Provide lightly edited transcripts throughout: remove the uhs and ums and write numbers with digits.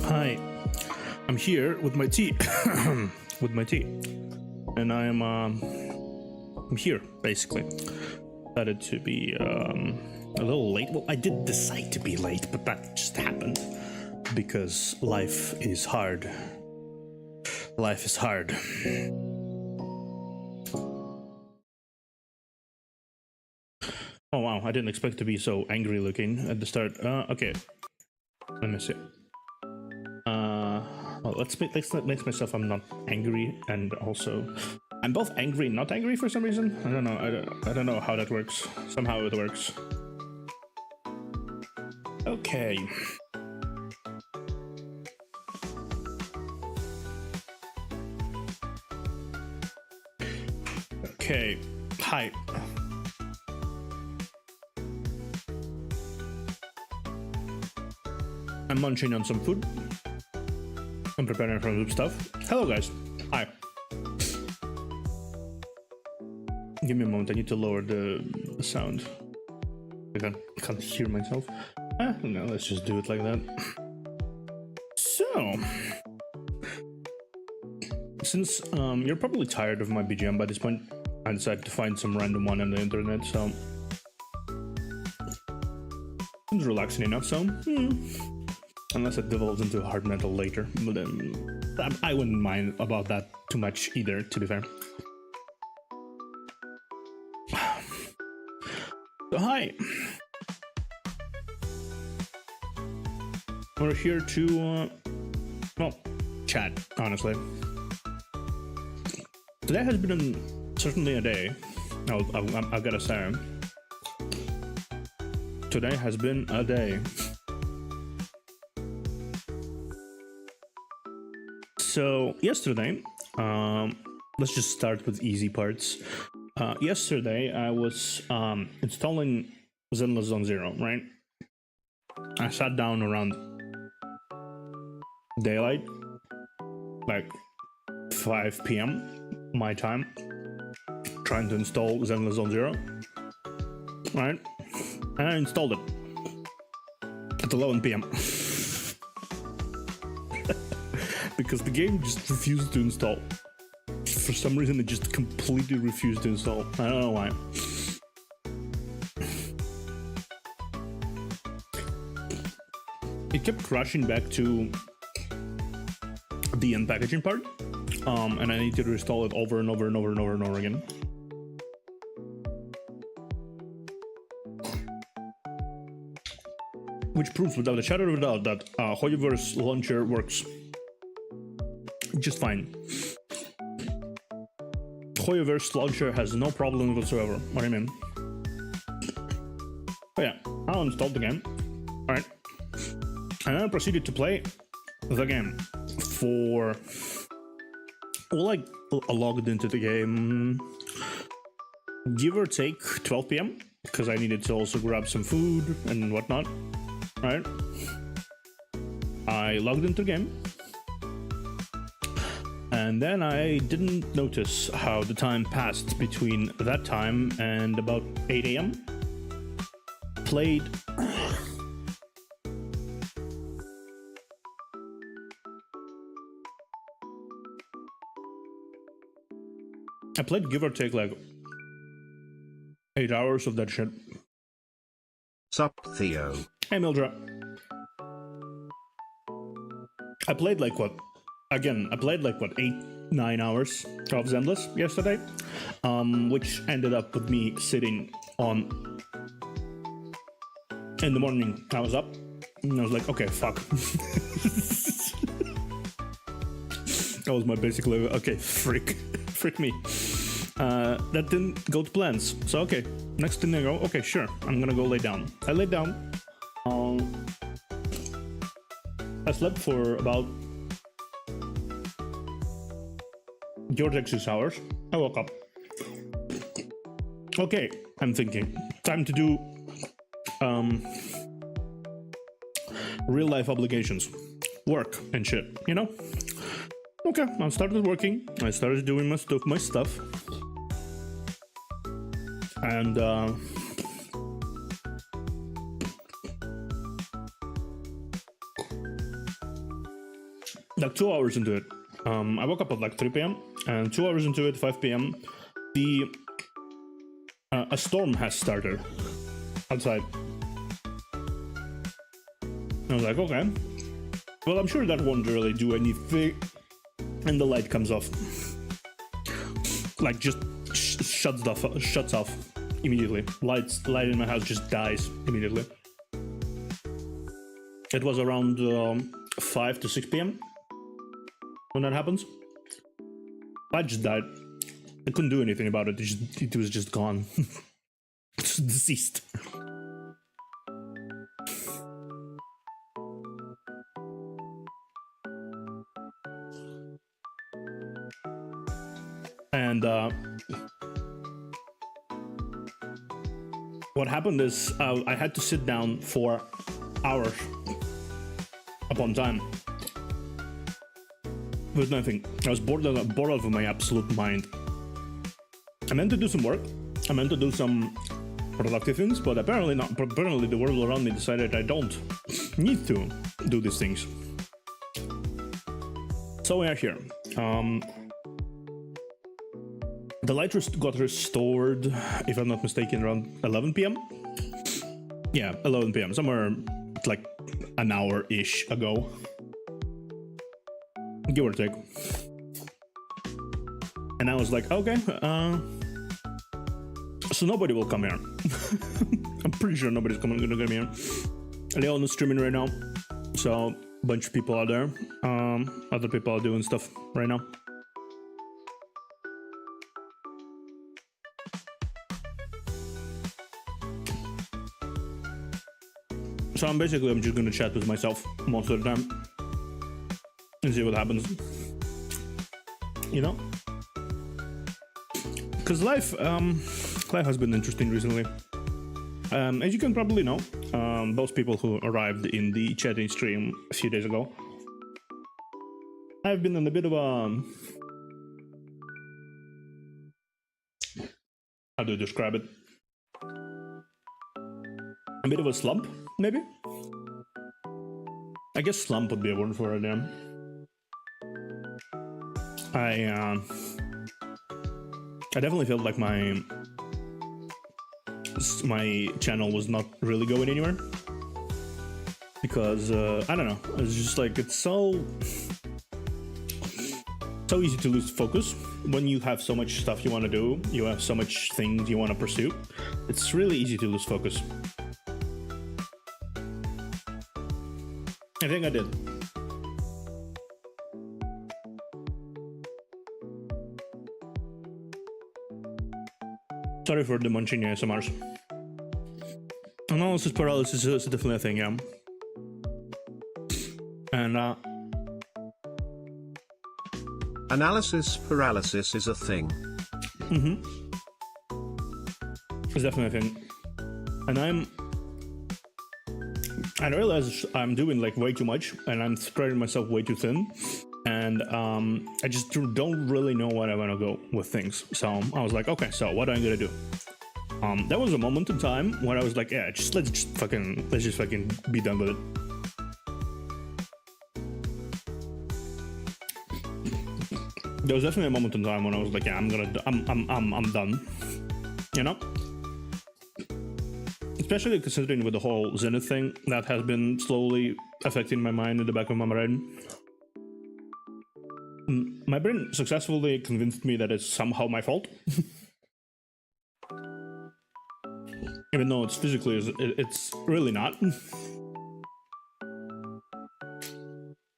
Hi, I'm here with my tea, and I'm here basically. Decided to be a little late. Well, I did decide to be late, but that just happened because life is hard. Life is hard. Oh wow, I didn't expect to be so angry looking at the start. Okay, let me see. Well, let's make myself I'm not angry, and also I'm both angry and not angry for some reason. I don't know. I don't know how that works. Somehow it works. Okay. Okay. Hi. I'm munching on some food. I'm preparing for some stuff. Hello guys. Hi. Give me a moment, I need to lower the sound. I can't hear myself. No, let's just do it like that. So, since you're probably tired of my BGM by this point, I decided to find some random one on the internet, so it's relaxing enough, so unless it develops into hard metal later, but then I wouldn't mind about that too much either, to be fair. So hi, we're here to well, chat, honestly. Today has been certainly a day. I've gotta say, today has been a day. So yesterday, let's just start with easy parts. Yesterday I was installing ZATSUDAN 0, right? I sat down around daylight, like 5 p.m. my time, trying to install ZATSUDAN 0, right? And I installed it at 11 p.m. because the game just refused to install. For some reason, it just completely refused to install. I don't know why. It kept crashing back to the unpackaging part, and I need to reinstall it over and over and over and over and over again. Which proves without a shadow of a doubt that Hoyoverse launcher works just fine. Hoyoverse launcher has no problem whatsoever. What do you mean? Oh yeah, I'll install the game. Alright. And then I proceeded to play the game for... Well, I logged into the game, give or take 12 p.m. because I needed to also grab some food and whatnot. Right? I logged into the game. And then I didn't notice how the time passed between that time and about 8 a.m. Played... I played give or take like 8 hours of that shit. Sup, Theo? Hey, Mildra. I played like what? Again, I played like what, 8-9 hours of Zenless yesterday, which ended up with me sitting on. In the morning, I was up, and I was like, okay, fuck. That was my basically, okay, frick me. That didn't go to plans, so okay, next thing I go, okay, sure, I'm gonna go lay down. I laid down. I slept for about give or take 6 hours. I woke up. Okay, I'm thinking, time to do real life obligations, work and shit, you know? Okay, I started working. I started doing my stuff, and like 2 hours into it. I woke up at like 3 p.m. and 2 hours into it, 5 p.m. A storm has started outside. I was like, okay, well, I'm sure that won't really do anything. And the light comes off, like just shuts off immediately. Light in my house just dies immediately. It was around 5 to 6 p.m. when that happens. Light just died. I couldn't do anything about it. It was just gone. It's deceased. And what happened is I had to sit down for hours upon time with nothing. I was bored out of my absolute mind. I meant to do some work. I meant to do some productive things, but apparently not. Apparently the world around me decided I don't need to do these things. So we are here. The light got restored, if I'm not mistaken, around 11 p.m. Yeah, 11 p.m. Somewhere like an hour-ish ago. Give or take. And I was like, okay, so nobody will come here. I'm pretty sure nobody's gonna come here. Leon is streaming right now, so a bunch of people are there. Other people are doing stuff right now. So I'm just gonna chat with myself most of the time and see what happens. You know? Because life has been interesting recently. As you can probably know, those people who arrived in the chatting stream a few days ago, I've been in a bit of a... how do you describe it? A bit of a slump, maybe? I guess slump would be a word for it, yeah. I definitely felt like my channel was not really going anywhere. Because, I don't know, it's just like, it's so easy to lose focus when you have so much stuff you want to do, you have so much things you want to pursue. It's really easy to lose focus. I think I did. Sorry for the munching ASMRs. Analysis paralysis is definitely a thing, yeah. And analysis paralysis is a thing. It's definitely a thing. And I realize I'm doing like way too much and I'm spreading myself way too thin. And I just don't really know what I want to go with things. So I was like, okay, so what am I gonna do? There was a moment in time where I was like, yeah, let's just fucking be done with it. There was definitely a moment in time when I was like, yeah, I'm done. You know? Especially considering with the whole Zenith thing that has been slowly affecting my mind in the back of my brain. My brain successfully convinced me that it's somehow my fault. Even though it's physically, it's really not.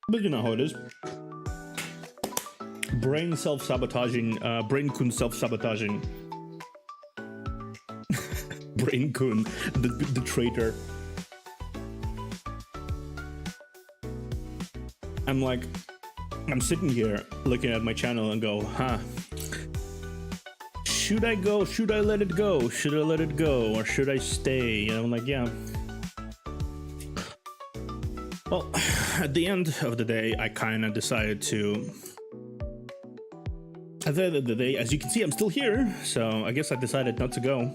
But you know how it is. Brain self-sabotaging, Brain Kun self-sabotaging. Brain Kun, the traitor. I'm sitting here looking at my channel and go, huh, should I go? Should I let it go? Should I let it go? Or should I stay? And I'm like, yeah. Well, at the end of the day, I kind of decided to... At the end of the day, as you can see, I'm still here. So I guess I decided not to go.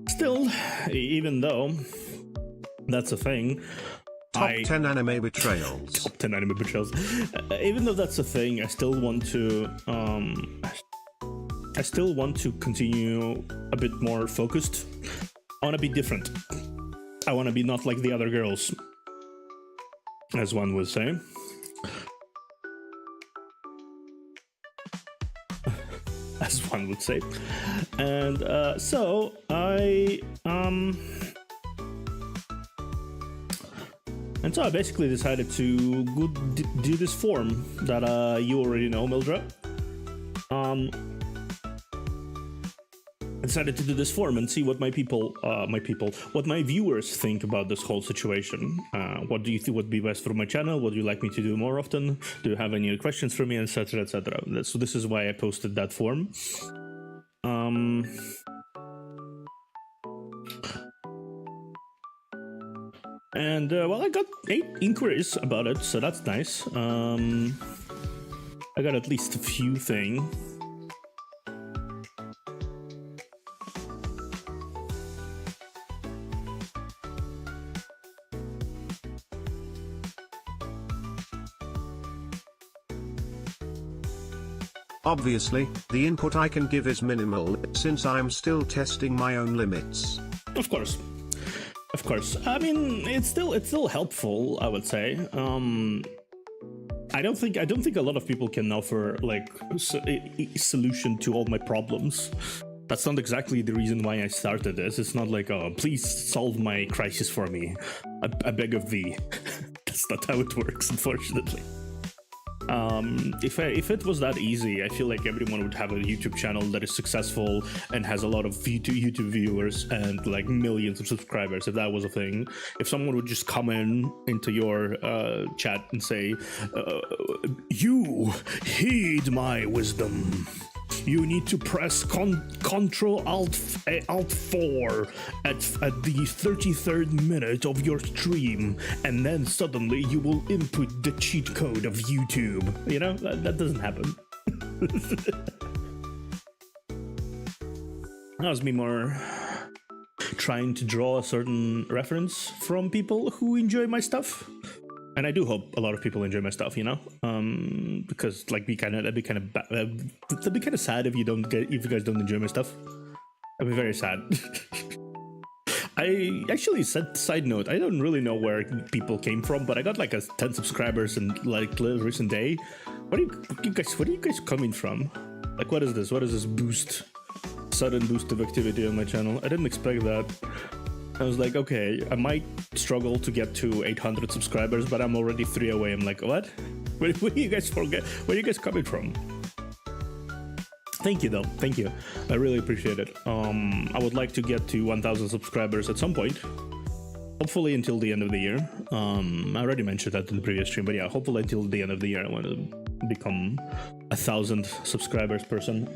Still, even though that's a thing, Top 10 anime betrayals. Top 10 anime betrayals. Even though that's a thing, I still want to continue a bit more focused. I want to be different. I want to be not like the other girls, as one would say. As one would say. And so I basically decided to do this form that you already know, Mildred. I decided to do this form and see what my viewers think about this whole situation. What do you think would be best for my channel? What do you like me to do more often? Do you have any questions for me, etc., etc.? So this is why I posted that form. And well, I got 8 inquiries about it, so that's nice. I got at least a few things. Obviously, the input I can give is minimal, since I'm still testing my own limits. Of course. Of course. I mean, it's still helpful, I would say. I don't think a lot of people can offer like a solution to all my problems. That's not exactly the reason why I started this. It's not like, oh, please solve my crisis for me. I beg of thee. That's not how it works, unfortunately. If it was that easy, I feel like everyone would have a YouTube channel that is successful and has a lot of YouTube viewers and like millions of subscribers. If that was a thing, if someone would just come into your chat and say, "You heed my wisdom. You need to press Control Alt 4 at the 33rd minute of your stream, and then suddenly you will input the cheat code of YouTube." You know, that doesn't happen. That was me more trying to draw a certain reference from people who enjoy my stuff. And I do hope a lot of people enjoy my stuff, you know, because like that'd be kind of sad if you guys don't enjoy my stuff. I'd be very sad. I actually side note, I don't really know where people came from, but I got like 10 subscribers in like the recent day. Where are you guys coming from? Like, what is this? What is this boost? Sudden boost of activity on my channel? I didn't expect that. I was like, okay, I might struggle to get to 800 subscribers, but I'm already 3 away. I'm like, what? Where do you guys forget? Where are you guys coming from? Thank you, though. Thank you. I really appreciate it. I would like to get to 1,000 subscribers at some point. Hopefully until the end of the year. I already mentioned that in the previous stream, but yeah, hopefully until the end of the year, I want to become 1,000 subscribers person.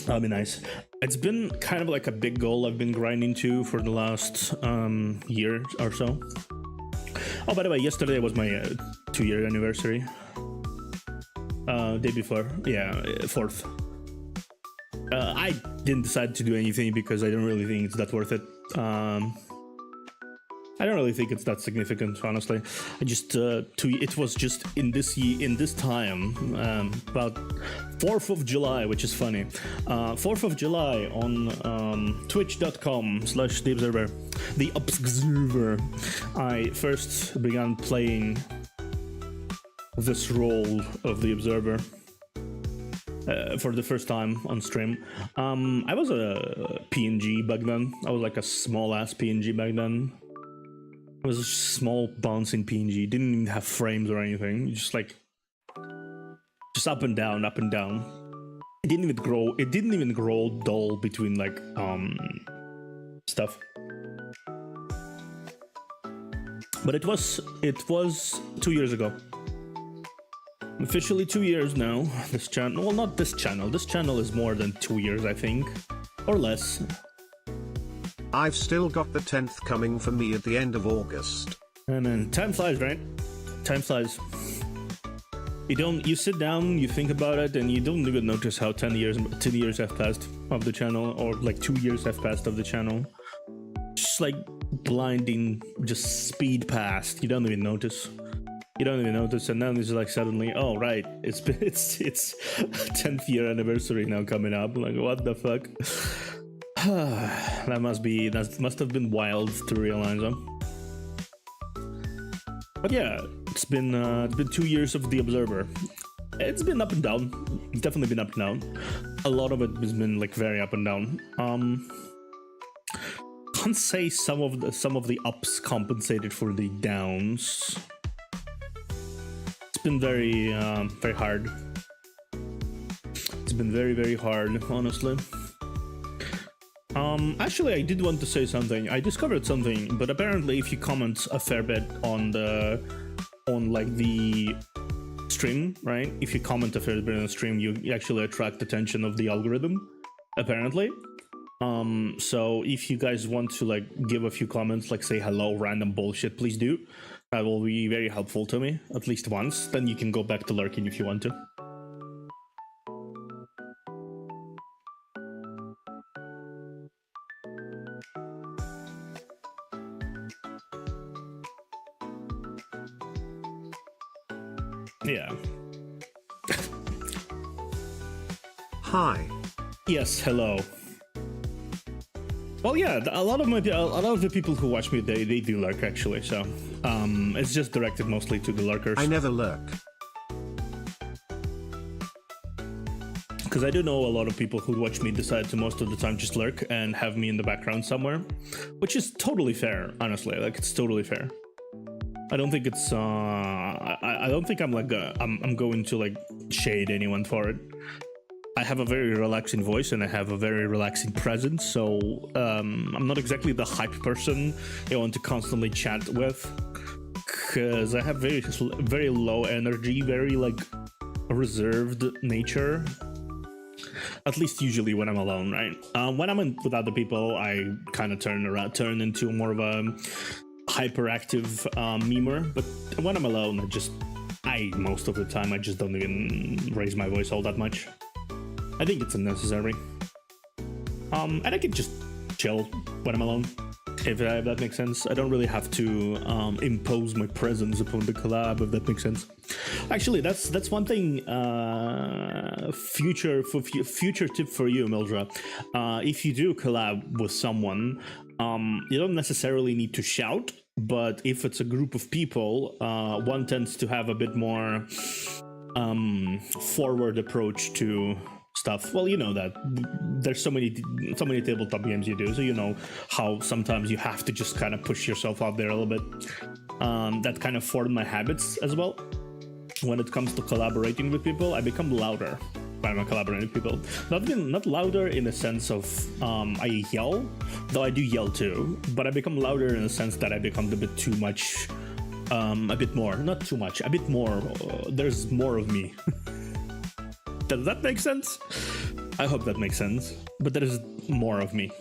That'd be nice. It's been kind of like a big goal I've been grinding to for the last year or so. Oh, by the way, yesterday was my 2-year anniversary. Day before, yeah, 4th. I didn't decide to do anything because I don't really think it's that worth it. I don't really think it's that significant, honestly. I just it was just in this time, about 4th of July, which is funny. 4th of July on twitch.com/theobserver, the Observer. I first began playing this role of the Observer for the first time on stream. I was a PNG back then. I was like a small ass PNG back then. It was a small bouncing PNG. Didn't even have frames or anything. Just up and down, up and down. It didn't even grow dull between like stuff. But it was 2 years ago. Officially 2 years now. This channel, well, not this channel. This channel is more than 2 years, I think, or less. I've still got the 10th coming for me at the end of August. And then time flies, right? Time flies. You sit down, you think about it, and you don't even notice how 10 years have passed of the channel, or like 2 years have passed of the channel. Just just like blinding, just speed past. You don't even notice. And then it's like suddenly, oh right, it's 10th year anniversary now coming up. Like, what the fuck? that must have been wild to realize, huh? But yeah, it's been 2 years of The Observer. It's been up and down. Definitely been up and down. A lot of it has been like very up and down. Can't say some of the ups compensated for the downs. It's been very hard. It's been very hard, honestly. Actually, I did want to say something. I discovered something, but apparently, if you comment a fair bit on the stream, right? If you comment a fair bit on the stream, you actually attract attention of the algorithm, apparently. So if you guys want to like give a few comments, like say hello, random bullshit, please do. That will be very helpful to me, at least once. Then you can go back to lurking if you want to. Yeah. Hi. Yes, hello. Well, yeah, a lot of the people who watch me, they do lurk actually. So, it's just directed mostly to the lurkers. I never lurk. Because I do know a lot of people who watch me decide to most of the time just lurk and have me in the background somewhere, which is totally fair, honestly. Like, it's totally fair. I don't think it's I don't think I'm like I'm going to like shade anyone for it. I have a very relaxing voice and I have a very relaxing presence, so I'm not exactly the hype person you want to constantly chat with, because I have very low energy, very like reserved nature. At least usually when I'm alone, right? When I'm with other people, I kind of turn into more of a hyperactive memer, but when I'm alone, most of the time I just don't even raise my voice all that much. I think it's unnecessary. And I can just chill when I'm alone, if that makes sense. I don't really have to impose my presence upon the collab, if that makes sense. Actually, that's one thing. Future tip for you, Mildra. If you do collab with someone, you don't necessarily need to shout, but if it's a group of people, one tends to have a bit more forward approach to stuff. Well, you know that there's so many tabletop games you do, so you know how sometimes you have to just kind of push yourself out there a little bit. That kind of formed my habits as well. When it comes to collaborating with people, I become louder when I'm collaborating with people. Not louder in the sense of I yell, though I do yell too, but I become louder in the sense that I become a bit too much, a bit more, not too much, a bit more. There's more of me. Does that make sense? I hope that makes sense. But there is more of me.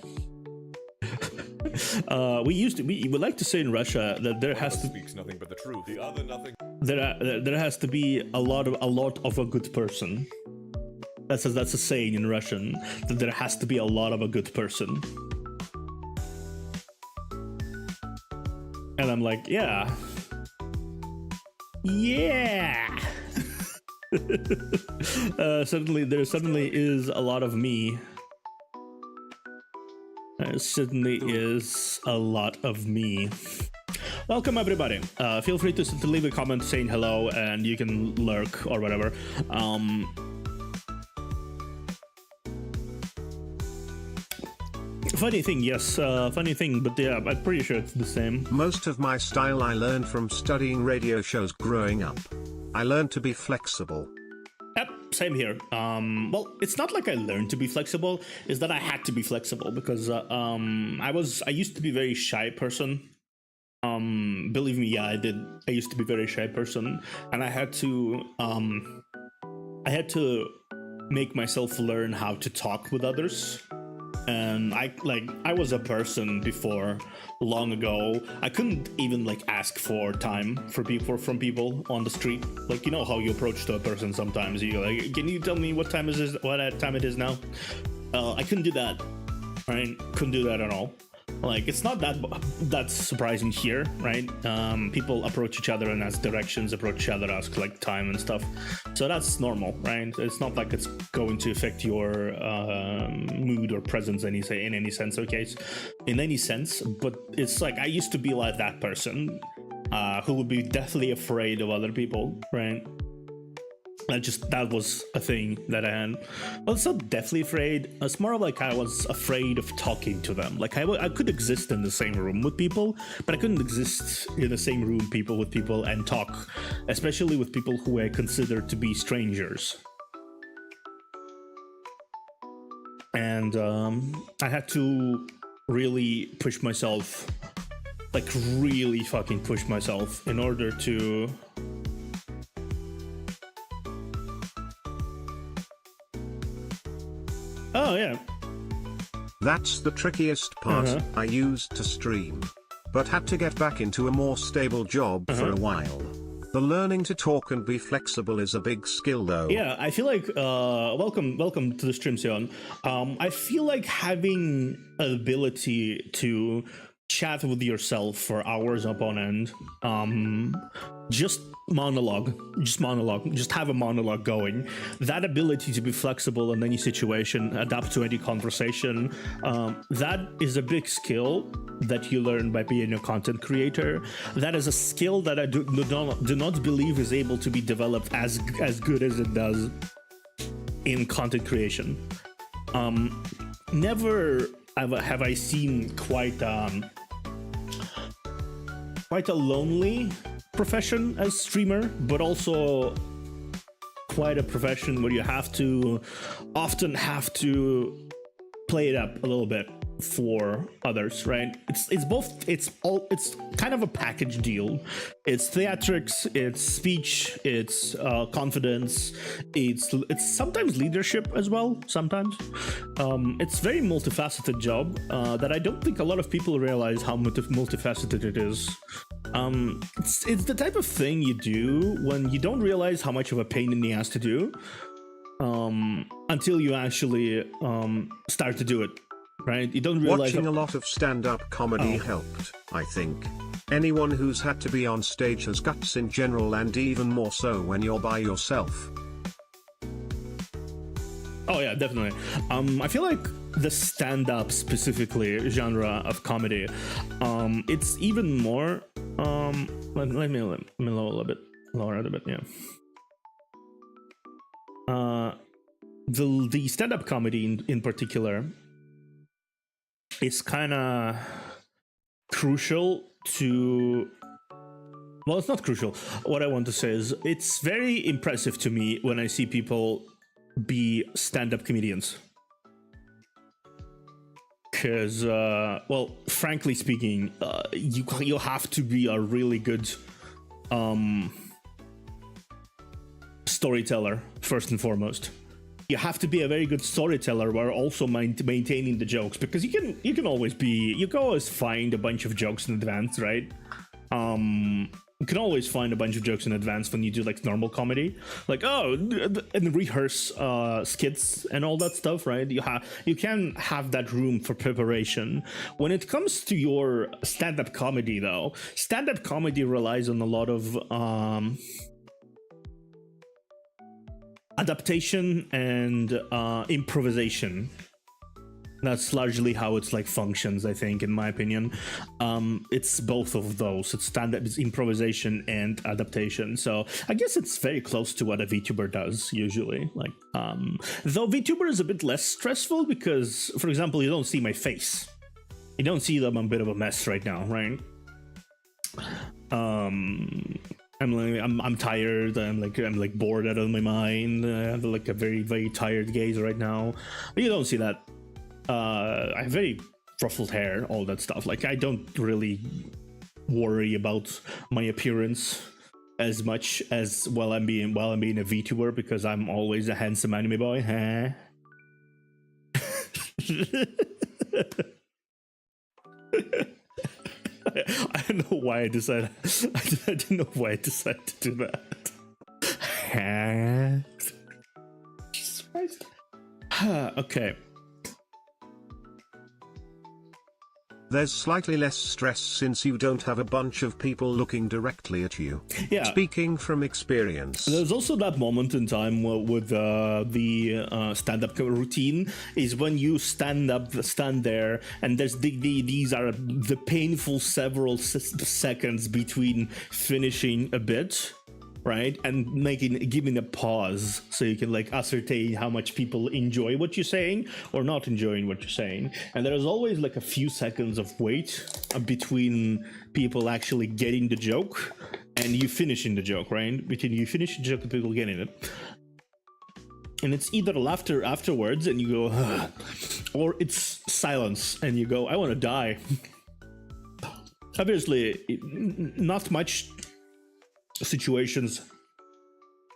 We like to say in Russia that there has to speaks nothing but the truth. The other nothing. There has to be a lot of a good person. That's a saying in Russian, that there has to be a lot of a good person. And I'm like, yeah. There suddenly is a lot of me. There certainly is a lot of me. Welcome everybody. Feel free to leave a comment saying hello, and you can lurk or whatever. Funny thing, yes, funny thing, but yeah, I'm pretty sure it's the same. Most of my style I learned from studying radio shows growing up. I learned to be flexible. Yep, same here. Well, it's not like I learned to be flexible, it's that I had to be flexible because I used to be a very shy person. Believe me, yeah, I did. I used to be a very shy person, and I had to make myself learn how to talk with others. And I was a person before long ago. I couldn't even like ask for time from people on the street. Like, you know how you approach to a person sometimes. You like, can you tell me what time it is now? I couldn't do that. Right? Couldn't do that at all. Like, it's not that surprising here, right? People approach each other and ask directions, approach each other, ask like time and stuff. So that's normal, right? It's not like it's going to affect your mood or presence in any sense, in any sense. But it's like I used to be like that person who would be deathly afraid of other people, right? That was a thing that I had. Well, it's not deathly afraid. It's more like I was afraid of talking to them. Like I could exist in the same room with people, but I couldn't exist in the same room with people and talk, especially with people who I consider to be strangers. And I had to really push myself, like really fucking push myself in order to Oh, yeah. That's the trickiest part I used to stream. But had to get back into a more stable job for a while. The learning to talk and be flexible is a big skill though. Yeah, I feel like, welcome to the stream, Sion. I feel like having an ability to chat with yourself for hours upon end, just have a monologue going. That ability to be flexible in any situation, adapt to any conversation, that is a big skill that you learn by being a content creator. That is a skill that I do not believe is able to be developed as good as it does in content creation. Never have I seen quite a lonely profession as streamer, but also quite a profession where you often have to play it up a little bit for others, right? It's kind of a package deal. It's theatrics, it's speech, it's confidence, it's sometimes leadership as well. Sometimes it's very multifaceted job that I don't think a lot of people realize how multifaceted it is. It's the type of thing you do when you don't realize how much of a pain in the ass to do until you actually start to do it. Right? You don't realize. Watching a lot of stand-up comedy helped, I think. Anyone who's had to be on stage has guts in general, and even more so when you're by yourself. Oh yeah, definitely. I feel like the stand-up specifically genre of comedy, it's even more. Let me lower it a bit. Yeah. The stand-up comedy in particular is kind of crucial to. Well, it's not crucial. What I want to say is it's very impressive to me when I see people be stand-up comedians. Because, well, frankly speaking, you have to be a really good storyteller, first and foremost. You have to be a very good storyteller while also maintaining the jokes, because you can always find a bunch of jokes in advance, right? You can always find a bunch of jokes in advance when you do like normal comedy, like and rehearse skits and all that stuff, right? You can have that room for preparation. When it comes to your stand-up comedy, though, stand-up comedy relies on a lot of adaptation and improvisation. That's largely how it's like functions, I think, in my opinion. It's both of those. It's stand-up, it's improvisation and adaptation. So I guess it's very close to what a VTuber does usually. Like, though VTuber is a bit less stressful because, for example, you don't see my face. You don't see that I'm a bit of a mess right now, right? I'm tired. I'm like bored out of my mind. I have like a very, very tired gaze right now. But you don't see that. I have very ruffled hair, all that stuff. Like, I don't really worry about my appearance as much as while I'm being a VTuber, because I'm always a handsome anime boy. Huh? I don't know why I decided. I don't know why I decided to do that. Jesus Christ. Okay. There's slightly less stress since you don't have a bunch of people looking directly at you. Yeah. Speaking from experience. There's also that moment in time with the stand-up routine is when you stand there, and there's these are the painful several seconds between finishing a bit, right, and giving a pause so you can like ascertain how much people enjoy what you're saying or not enjoying what you're saying. And there's always like a few seconds of wait between people actually getting the joke and you finishing the joke, right? Between you finish the joke and people getting it. And it's either laughter afterwards and you go, ugh, or it's silence and you go, I want to die. Obviously, not much situations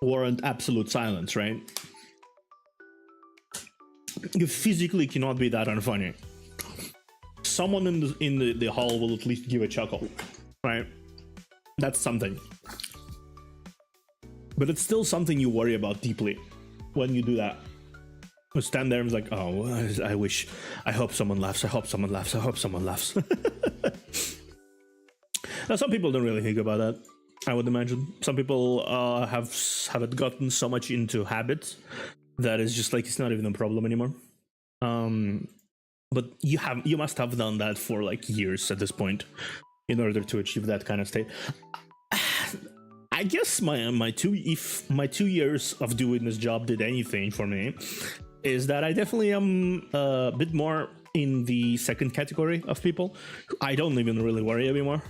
warrant absolute silence, right? You physically cannot be that unfunny. Someone in the hall will at least give a chuckle, right? That's something. But it's still something you worry about deeply when you do that. You stand there and it's like, oh, I hope someone laughs, I hope someone laughs, I hope someone laughs. Now, some people don't really think about that, I would imagine. Some people haven't gotten so much into habit that it's just like it's not even a problem anymore. But you must have done that for like years at this point in order to achieve that kind of state. I guess my 2 years of doing this job did anything for me is that I definitely am a bit more in the second category of people. I don't even really worry anymore.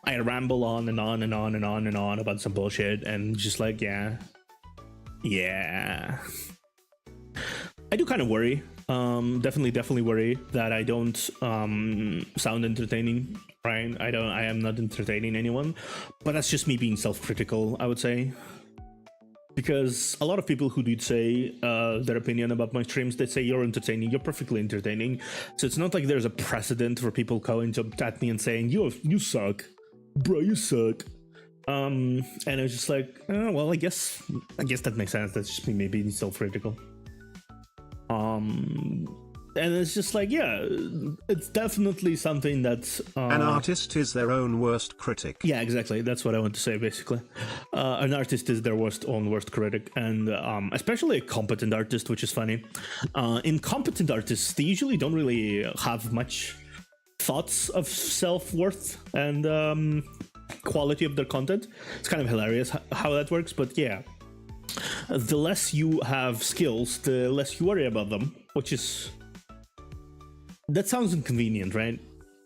I ramble on and on and on and on and on about some bullshit and just like, yeah. I do kind of worry. Definitely worry that I don't sound entertaining, right? I am not entertaining anyone, but that's just me being self-critical, I would say. Because a lot of people who do say their opinion about my streams, they say you're entertaining, you're perfectly entertaining. So it's not like there's a precedent for people going at me and saying, you suck. Bro, you suck. And I was just like, oh, well, I guess that makes sense. That's just me maybe self-critical. And it's just like, yeah, it's definitely something that an artist is their own worst critic. Yeah, exactly. That's what I want to say, basically. An artist is their own worst critic, and especially a competent artist, which is funny. Incompetent artists, they usually don't really have much thoughts of self-worth and quality of their content. It's kind of hilarious how that works, but yeah. The less you have skills, the less you worry about them, which is... That sounds inconvenient, right?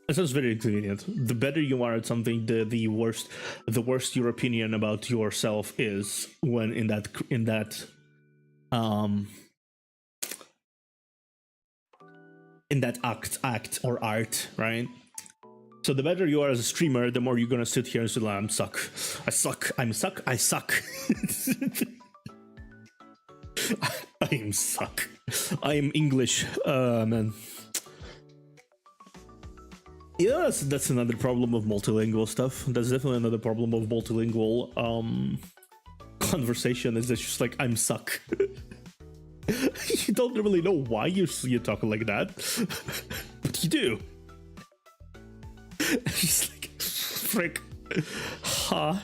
It sounds very inconvenient. The better you are at something, the worst your opinion about yourself is when in that act or art, right? So the better you are as a streamer, the more you're gonna sit here and say, I suck. I am suck. I am English, man. Yeah, that's another problem of multilingual stuff. That's definitely another problem of multilingual conversation. Is it's just like, I'm suck. You don't really know why you talk like that, but you do. Just like, frick, huh?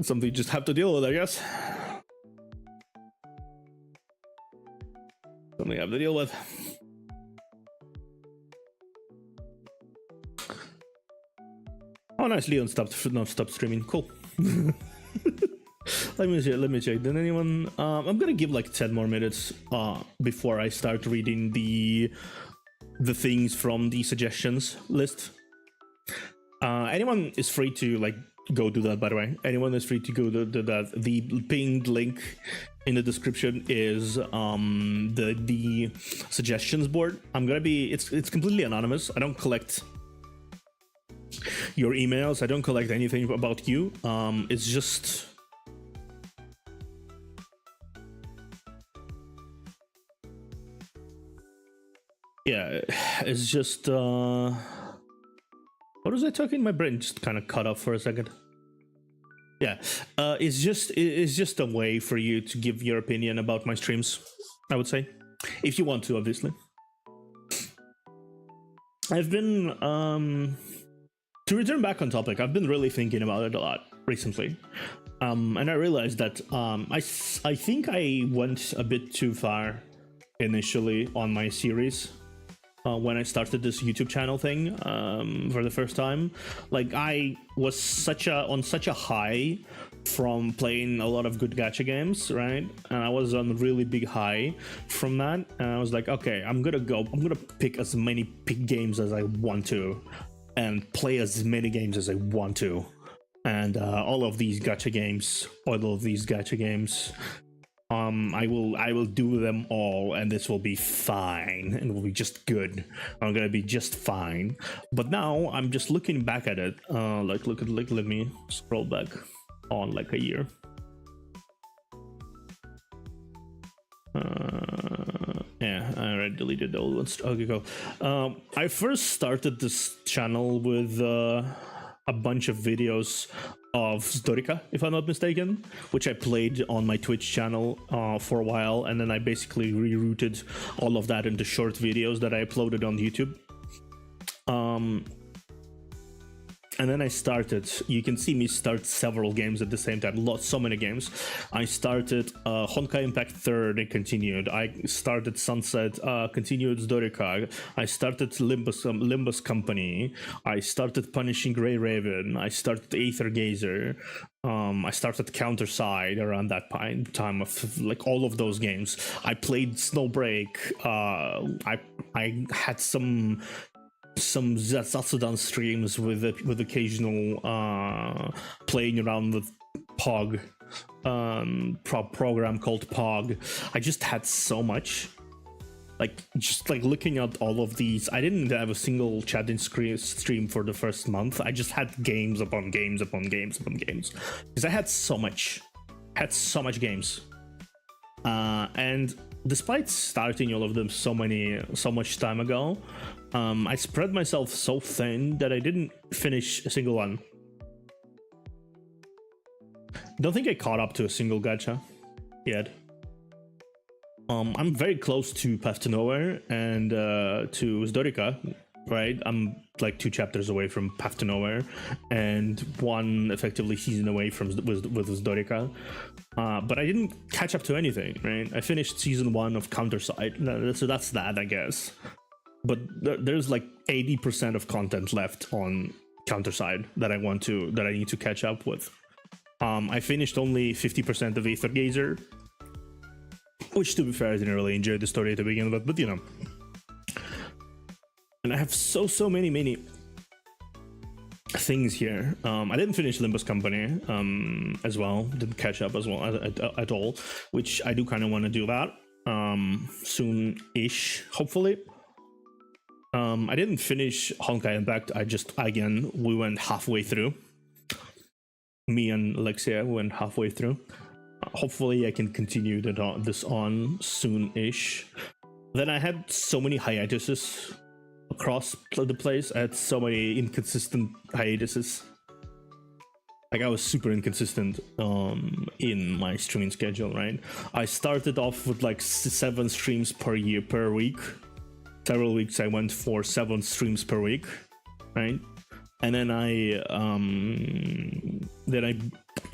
Something you just have to deal with, I guess. Something you have to deal with. Oh, nice. Leon stopped streaming. Cool. Let me check. Did anyone? I'm gonna give like 10 more minutes before I start reading the things from the suggestions list. Anyone is free to like go do that. By the way, anyone is free to go do that. The pinned link in the description is the suggestions board. It's completely anonymous. I don't collect your emails. I don't collect anything about you. It's just it's just what was I talking? My brain just kind of cut off for a second. It's just a way for you to give your opinion about my streams, I would say, if you want to, obviously. I've been to return back on topic. I've been really thinking about it a lot recently, and I realized that I think I went a bit too far initially on my series. When I started this YouTube channel thing for the first time, like I was on such a high from playing a lot of good gacha games, right? And I was on a really big high from that, and I was like, okay, I'm gonna pick as many big games as I want to, and play as many games as I want to, and all of these gacha games, I will do them all, and this will be fine, and will be just good. I'm gonna be just fine. But now I'm just looking back at it. Let me scroll back on like a year. Yeah, I already deleted the old ones. Okay, go. I first started this channel with a bunch of videos of Zdorika, if I'm not mistaken, which I played on my Twitch channel for a while, and then I basically rerouted all of that into short videos that I uploaded on YouTube. And then I started, you can see me start several games at the same time, so many games. I started Honkai Impact 3rd and continued. I started Sunset, continued Zdorika. I started Limbus Company. I started Punishing Grey Raven. I started Aether Gazer. I started Counterside around that time of like all of those games. I played Snowbreak. I had some ZATSUDAN streams with occasional playing around with POG, program called POG. I just had so much, just looking at all of these. I didn't have a single chatting stream for the first month. I just had games upon games upon games upon games, because I had so much games. And despite starting all of them so much time ago, I spread myself so thin that I didn't finish a single one. Don't think I caught up to a single gacha yet. I'm very close to Path to Nowhere and to Zdorika, right? I'm like 2 chapters away from Path to Nowhere and 1 effectively season away from with Zdorika. But I didn't catch up to anything, right? I finished season 1 of Counterside, so that's that, I guess. But there's like 80% of content left on Counterside that I need to catch up with. I finished only 50% of Aether Gazer, which, to be fair, I didn't really enjoy the story to begin with, but you know. And I have so many things here. I didn't finish Limbus Company as well, didn't catch up as well at all, which I do kind of want to do that soon-ish, hopefully. I didn't finish Honkai Impact. We went halfway through. Me and Alexia went halfway through. Hopefully I can continue this on soon-ish. Then I had so many hiatuses across the place. I had so many inconsistent hiatuses. Like, I was super inconsistent in my streaming schedule, right? I started off with like 7 streams per week. Several weeks I went for 7 streams per week, right? And then I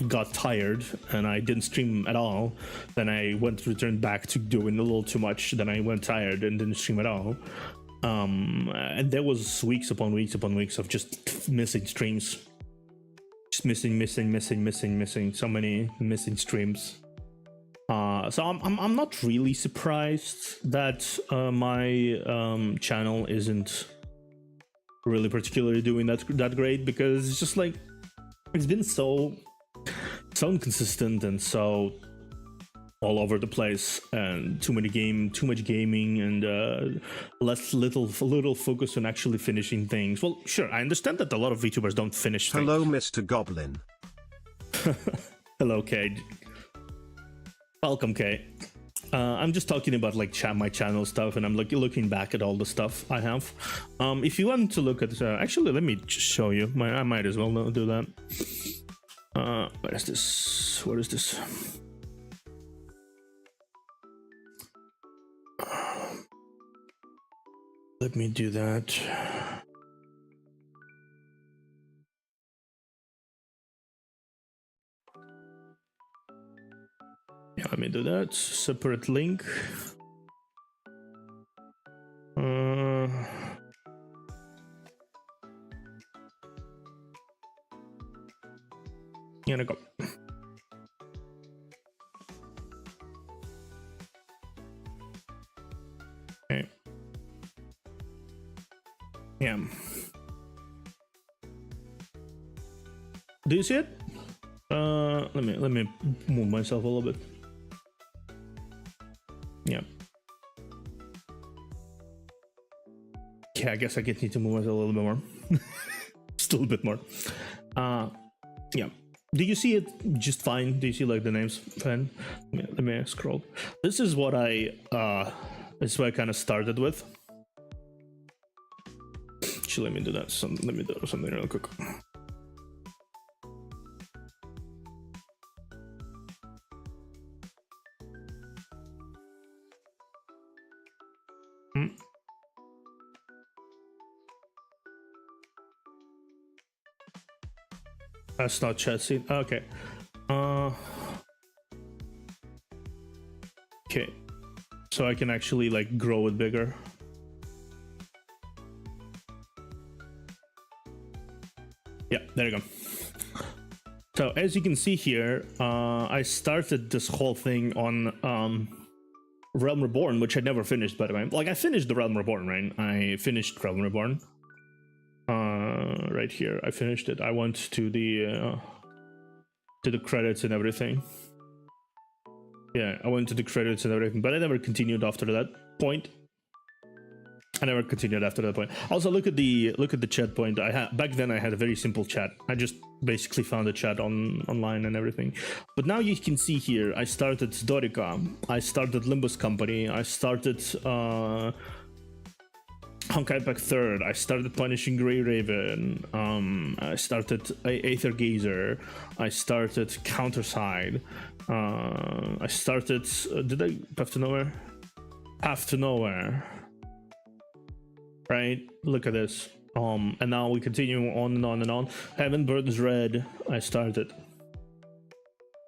got tired and I didn't stream at all. Then I returned back to doing a little too much. Then I went tired and didn't stream at all. And there was weeks upon weeks upon weeks of just missing streams. Just missing. So many missing streams. So I'm not really surprised that my channel isn't really particularly doing that great, because it's just like it's been so inconsistent and so all over the place, and too much gaming, and little focus on actually finishing things. Well, sure, I understand that a lot of VTubers don't finish things. Hello, Mr. Goblin. Hello, Kay. Welcome, Kay. I'm just talking about like my channel stuff, and I'm looking back at all the stuff I have. If you want to look at, actually, let me just show you. I might as well do that. What is this? What is this? Let me do that. Yeah, let me do that. Separate link. Here I go. Okay. Yeah. Do you see it? Let me move myself a little bit. Yeah. Yeah, I guess I need to move myself a little bit more. Still a bit more. Yeah. Do you see it just fine? Do you see like the names fine? Let me scroll. This is what I kind of started with. Actually, let me do that. Let me do something real quick. That's not chat scene. Okay. Okay. So I can actually like grow it bigger. Yeah, there you go. So as you can see here, I started this whole thing on Realm Reborn, which I never finished, by the way. Like I finished the Realm Reborn, right? I finished Realm Reborn. Right here, I finished it. I went to the credits and everything. Yeah, I went to the credits and everything, but I never continued after that point. I never continued after that point. Also, look at the chat point. I had back then. I had a very simple chat. I just basically found a chat online and everything. But now you can see here. I started Dorica. I started Limbus Company. I started Honkai Pack 3rd. I started Punishing Grey Raven. I started Aether Gazer. I started Counterside. I started. Did I Path to Nowhere? Path to Nowhere. Right. Look at this. And now we continue on and on and on. Heaven Burns Red. I started.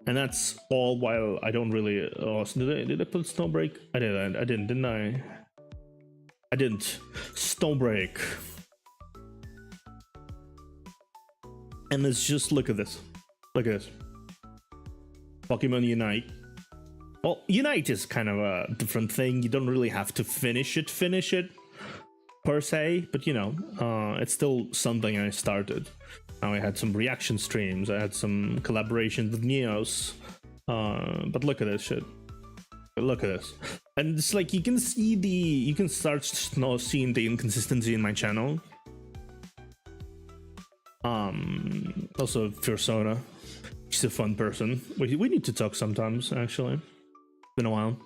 And that's all while I don't really. Oh, did I put Snowbreak? I didn't. Didn't I? I didn't. Snowbreak. And it's just look at this. Look at this. Pokemon Unite. Well, Unite is kind of a different thing. You don't really have to finish it per se, but you know, it's still something I started. Now I had some reaction streams. I had some collaborations with Neos. But look at this shit. Look at this. And it's like you can start seeing the inconsistency in my channel. Also Fursona. She's a fun person. We need to talk sometimes, actually. It's been a while.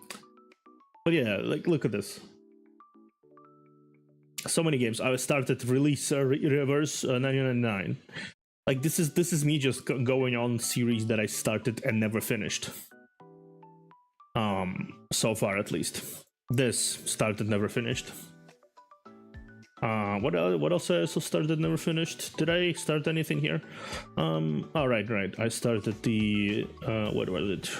But yeah, like look at this. So many games. I started Release Reverse 999. Like this is me just going on series that I started and never finished. So far at least. This started, never finished. What else I also started, never finished? Did I start anything here? Oh, right. I started the what was it?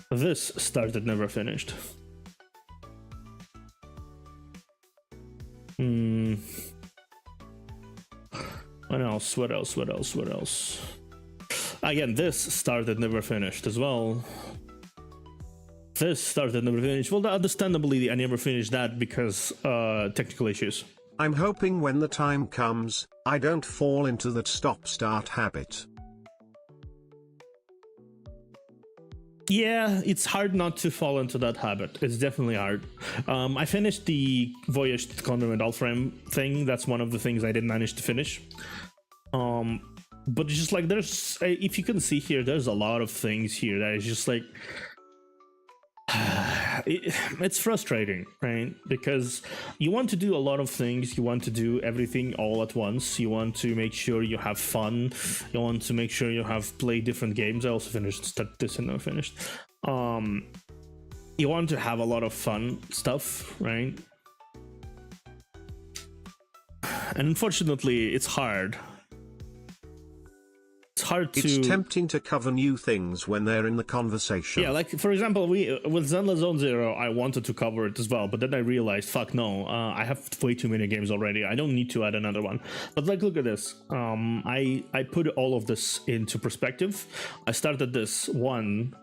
This started, never finished. What else? Again, this started, never finished as well. This started, never finished. Well, understandably, I never finished that because technical issues. I'm hoping when the time comes, I don't fall into that stop-start habit. Yeah, it's hard not to fall into that habit. It's definitely hard. I finished the Voyage to the Continent Alframe thing. That's one of the things I didn't manage to finish. But it's just like there's, if you can see here, there's a lot of things here that is just like, it's frustrating, right? Because you want to do a lot of things. You want to do everything all at once. You want to make sure you have fun. You want to make sure you have played different games. I also finished this and I finished. You want to have a lot of fun stuff, right? And unfortunately, it's hard. It's hard to... It's tempting to cover new things when they're in the conversation. Yeah, like, for example, with Zelda Zone Zero, I wanted to cover it as well, but then I realized, fuck no, I have way too many games already. I don't need to add another one. But, like, look at this. I put all of this into perspective. I started this 1,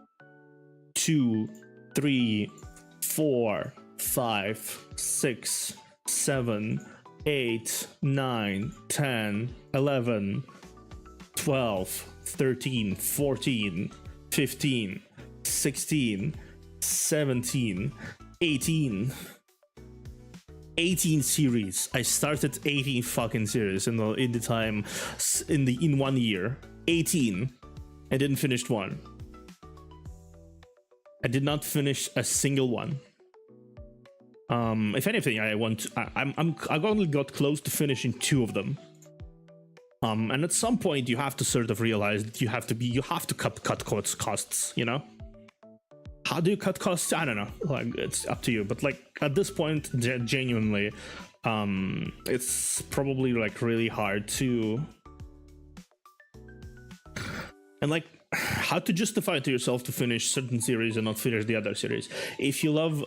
2, 3, 4, 5, 6, 7, 8, 9, 10, 11, 12, 13, 14, 15, 16, 17, 18. 18 series. I started 18 fucking series in 1 year. 18. I didn't finish one. I did not finish a single one. If anything, I only got close to finishing 2 of them. And at some point you have to sort of realize that you have to cut costs, you know? How do you cut costs? I don't know. Like, it's up to you. But like at this point, genuinely, it's probably like really hard to, and like, how to justify to yourself to finish certain series and not finish the other series. If you love,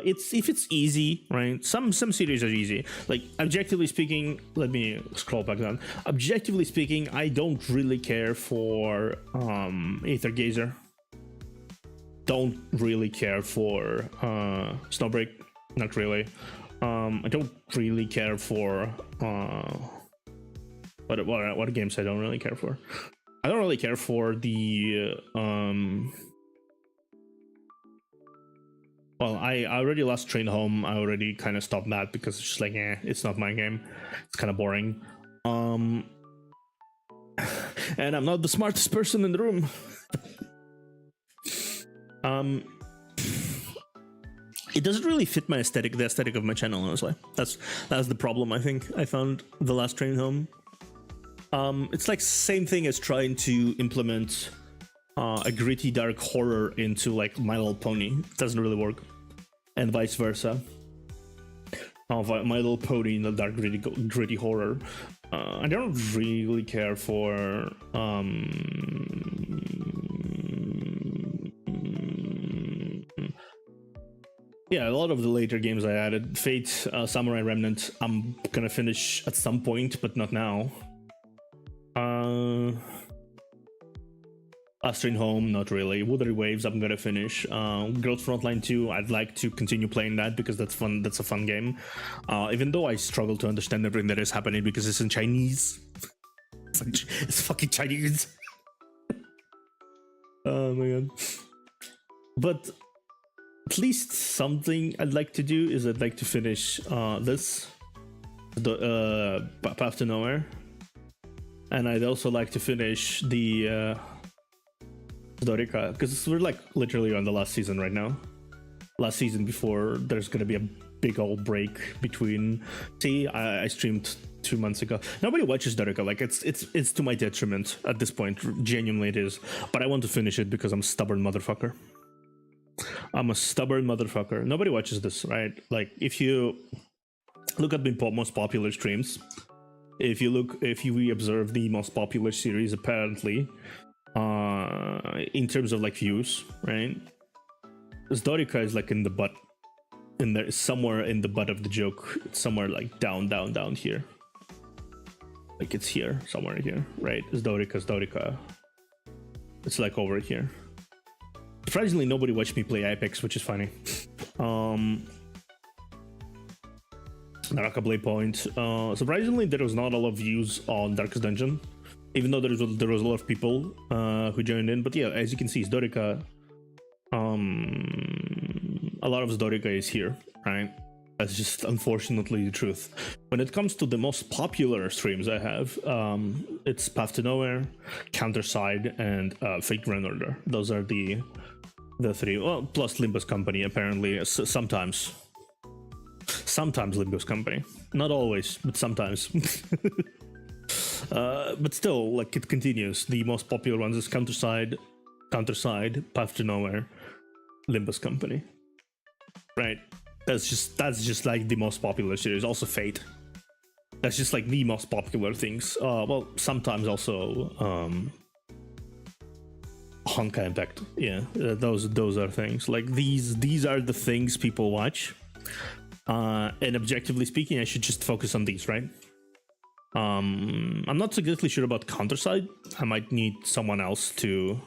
if it's easy, right? Some series are easy. Like, objectively speaking, let me scroll back down. Objectively speaking, I don't really care for Aether Gazer. Don't really care for Snowbreak. Not really. I don't really care for what games I don't really care for. I don't really care for the well, I already lost Train Home. I already kind of stopped that because it's just like, it's not my game. It's kind of boring. And I'm not the smartest person in the room. It doesn't really fit my aesthetic, the aesthetic of my channel, honestly. That's the problem, I think. I found the last Train Home. It's like same thing as trying to implement a gritty dark horror into like My Little Pony. It doesn't really work, and vice versa. My Little Pony in the dark gritty horror. I don't really care for yeah, a lot of the later games I added. Fate, Samurai Remnant, I'm gonna finish at some point, but not now. Last Train Home, not really. Wuthering Waves, I'm gonna finish. Girls Frontline 2, I'd like to continue playing that because that's fun. That's a fun game. Even though I struggle to understand everything that is happening because it's in Chinese. It's fucking Chinese. Oh my god. But at least something I'd like to do is I'd like to finish this, the Path to Nowhere. And I'd also like to finish the Dorica, because we're like literally on the last season right now. Last season before there's gonna be a big old break between. See, I streamed 2 months ago. Nobody watches Dorica. Like it's to my detriment at this point. Genuinely, it is. But I want to finish it because I'm a stubborn motherfucker. I'm a stubborn motherfucker. Nobody watches this, right? Like if you look at the most popular streams. If you observe the most popular series, apparently, in terms of like views, right? Dorica is like in the butt, in there, somewhere in the butt of the joke. It's somewhere like down here. Like it's here, somewhere here, right? Dorica. It's like over here. Surprisingly, nobody watched me play Apex, which is funny. Naraka Blade Point. Surprisingly, there was not a lot of views on Darkest Dungeon, even though there was a lot of people who joined in. But yeah, as you can see, Dorica. A lot of Dorica is here, right? That's just unfortunately the truth. When it comes to the most popular streams I have, it's Path to Nowhere, Counterside, and Fate Grand Order. Those are the 3. Well, plus Limbus Company apparently sometimes. Sometimes Limbus Company, not always, but sometimes. But still, like it continues. The most popular ones is Counterside, Path to Nowhere, Limbus Company. Right. That's just like the most popular series. Also Fate. That's just like the most popular things. Well, sometimes also Honkai Impact. Yeah, those are things. Like these are the things people watch. And objectively speaking, I should just focus on these, right? I'm not exactly sure about Counterside. I might need someone else to.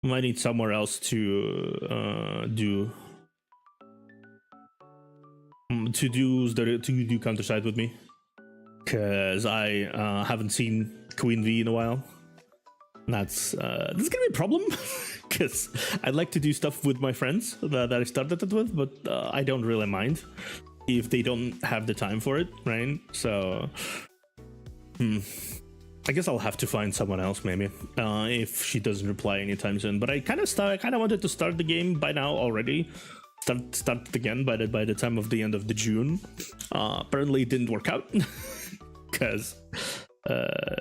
I might need somewhere else to do Counterside with me, because I haven't seen Queen V in a while. That's this is gonna be a problem because I'd like to do stuff with my friends that I started it with, but I don't really mind if they don't have the time for it, right? So I guess I'll have to find someone else maybe if she doesn't reply anytime soon. But I kind of wanted to start the game by now already. Start it again by the time of the end of the June. Apparently it didn't work out because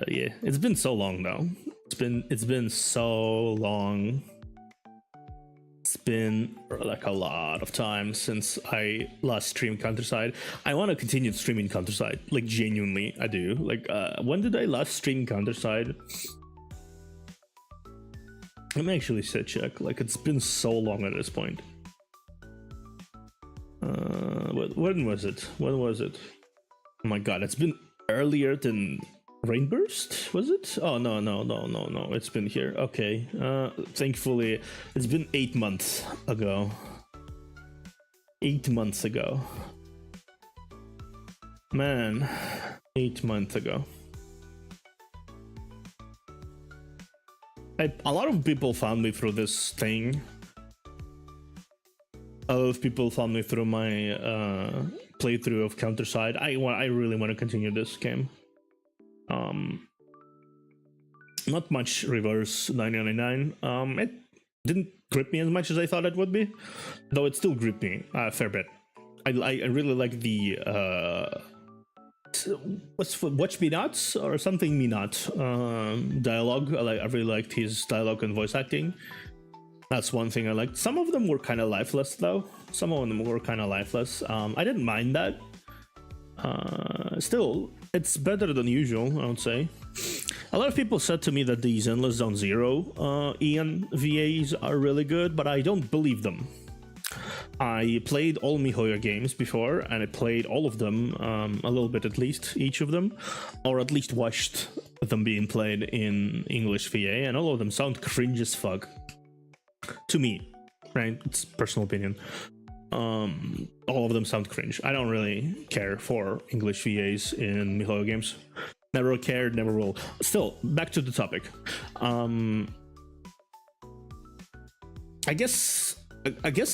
yeah, it's been so long now. It's been so long. It's been like a lot of time since I last streamed Counterside. I want to continue streaming Counterside, like genuinely, I do. Like, when did I last stream Counterside? Let me actually check. Like, it's been so long at this point. When was it? When was it? Oh my god, it's been earlier than Rainburst, was it? Oh no, it's been here. Okay, thankfully it's been 8 months ago. 8 months ago, man. 8 months ago. A lot of people found me through this thing. A lot of people found me through my playthrough of Counterside. I really want to continue this game. Not much reverse 999. It didn't grip me as much as I thought it would be, though it still gripped me a fair bit. I really like the Watch Me Not or something Me Not dialogue. I really liked his dialogue and voice acting. That's one thing I liked. Some of them were kind of lifeless though. Some of them were kind of lifeless. I didn't mind that. Still, it's better than usual, I would say. A lot of people said to me that these Endless Zone Zero Ian VAs are really good, but I don't believe them. I played all MiHoYo games before, and I played all of them, a little bit at least, each of them, or at least watched them being played in English VA, and all of them sound cringe as fuck. To me, right? It's personal opinion. All of them sound cringe. I don't really care for English VAs in MiHoYo games. Never cared, never will. Still, back to the topic. I guess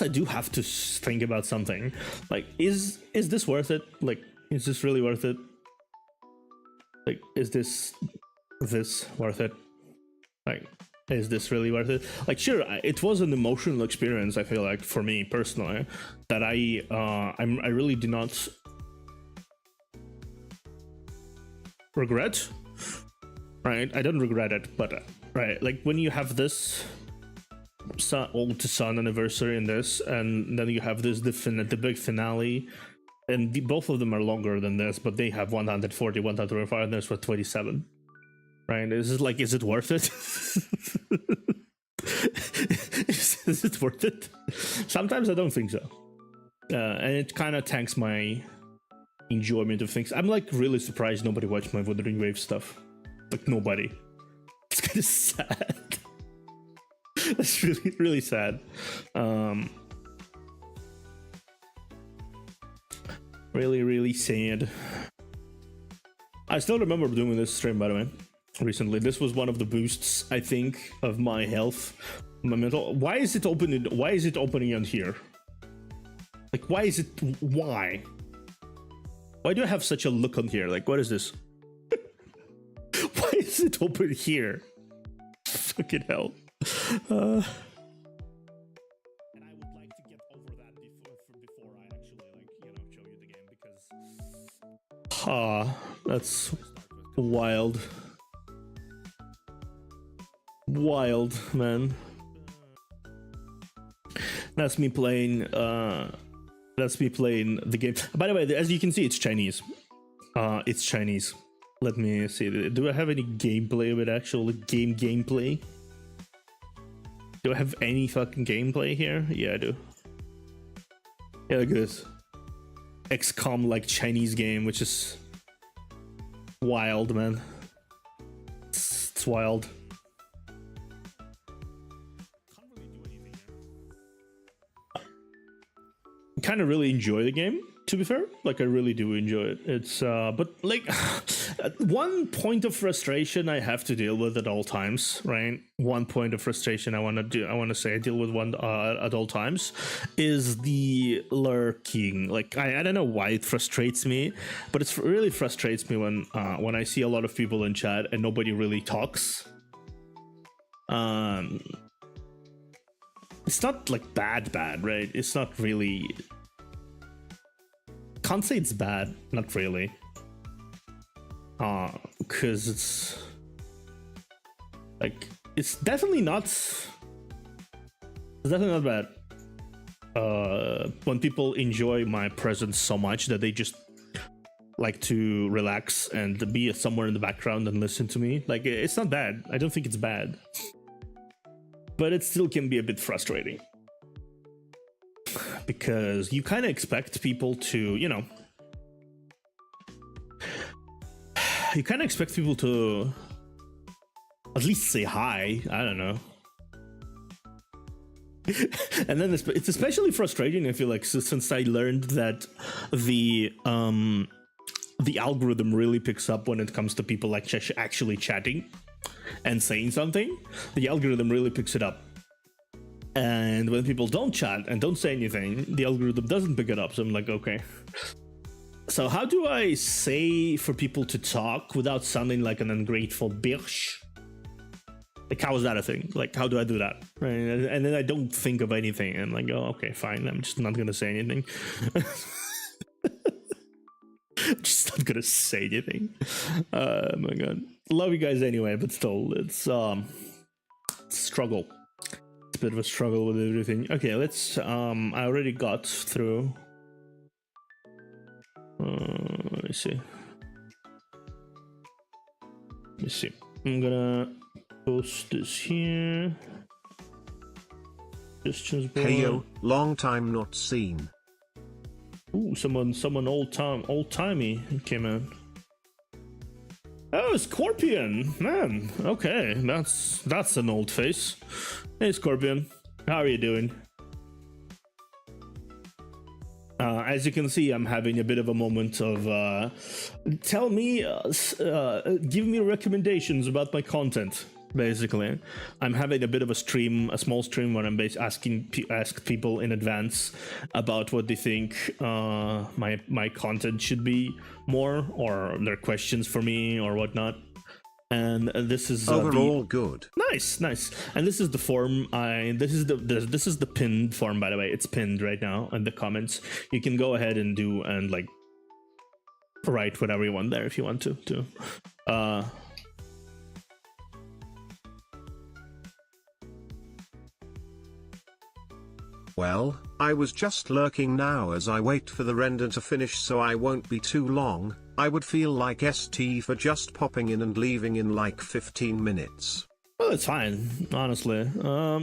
I do have to think about something. Like, is this worth it? Like, is this really worth it? Like, is this worth it? Like, is this really worth it? Like, sure, it was an emotional experience, I feel like, for me personally, that I really do not regret. Right? I don't regret it, but right, like when you have this old to son anniversary in this, and then you have this the big finale, and both of them are longer than this, but they have 140, 125, and this was 27. Right? Is it worth it? Is it worth it? Sometimes I don't think so. And it kind of tanks my enjoyment of things. I'm like really surprised nobody watched my Wuthering Waves stuff. Like nobody. It's kind of sad. That's really, really sad. Really, really sad. I still remember doing this stream, by the way. Recently, this was one of the boosts, I think, of my health, my mental. Why is it opening on here? Like, why do I have such a look on here? Like, what is this? Why is it open here? Fucking hell. And I would like to get over that before I actually, like, show you the game, because that's wild. Wild, man. That's me playing Let's be playing the game. By the way, as you can see, it's Chinese. It's Chinese. Let me see. Do I have any gameplay with actual gameplay? Do I have any fucking gameplay here? Yeah, I do. Yeah, look at this. XCOM like Chinese game, which is wild, man. It's wild. I kind of really enjoy the game, to be fair. Like, I really do enjoy it. It's but like one point of frustration I have to deal with at all times, right? One point of frustration I want to say I deal with one at all times is the lurking. Like, I don't know why it frustrates me, but it really frustrates me when I see a lot of people in chat and nobody really talks. It's not like bad, right? It's not really. Can't say it's bad, not really. Because it's like it's definitely not. It's definitely not bad. When people enjoy my presence so much that they just like to relax and be somewhere in the background and listen to me, like it's not bad. I don't think it's bad. But it still can be a bit frustrating. Because you kind of expect people to, you know... You kind of expect people to at least say hi. I don't know. And then it's especially frustrating, I feel like, since I learned that the algorithm really picks up when it comes to people like actually chatting and saying something. The algorithm really picks it up. And when people don't chat and don't say anything, the algorithm doesn't pick it up. So I'm like, okay. So how do I say for people to talk without sounding like an ungrateful bitch? Like, how is that a thing? Like, how do I do that? Right? And then I don't think of anything. And I'm like, oh, okay, fine. I'm just not going to say anything. Just not going to say anything. Oh my God. Love you guys anyway, but still, it's struggle. A bit of a struggle with everything. Okay, let's I already got through. Let me see. I'm gonna post this here. Questions board. Hey yo, long time not seen. Ooh, someone old-timey came in. Oh, Scorpion, man. Okay, that's an old face. Hey, Scorpion, how are you doing? As you can see, I'm having a bit of a moment of give me recommendations about my content. Basically, I'm having a bit of a small stream where I'm ask people in advance about what they think my content should be more, or their questions for me or whatnot. And this is overall good. Nice. And this is the form. This is the pinned form, by the way. It's pinned right now in the comments. You can go ahead and do and like write whatever you want there if you want to. Well, I was just lurking now as I wait for the render to finish so I won't be too long. I would feel like ST for just popping in and leaving in like 15 minutes. Well, it's fine, honestly.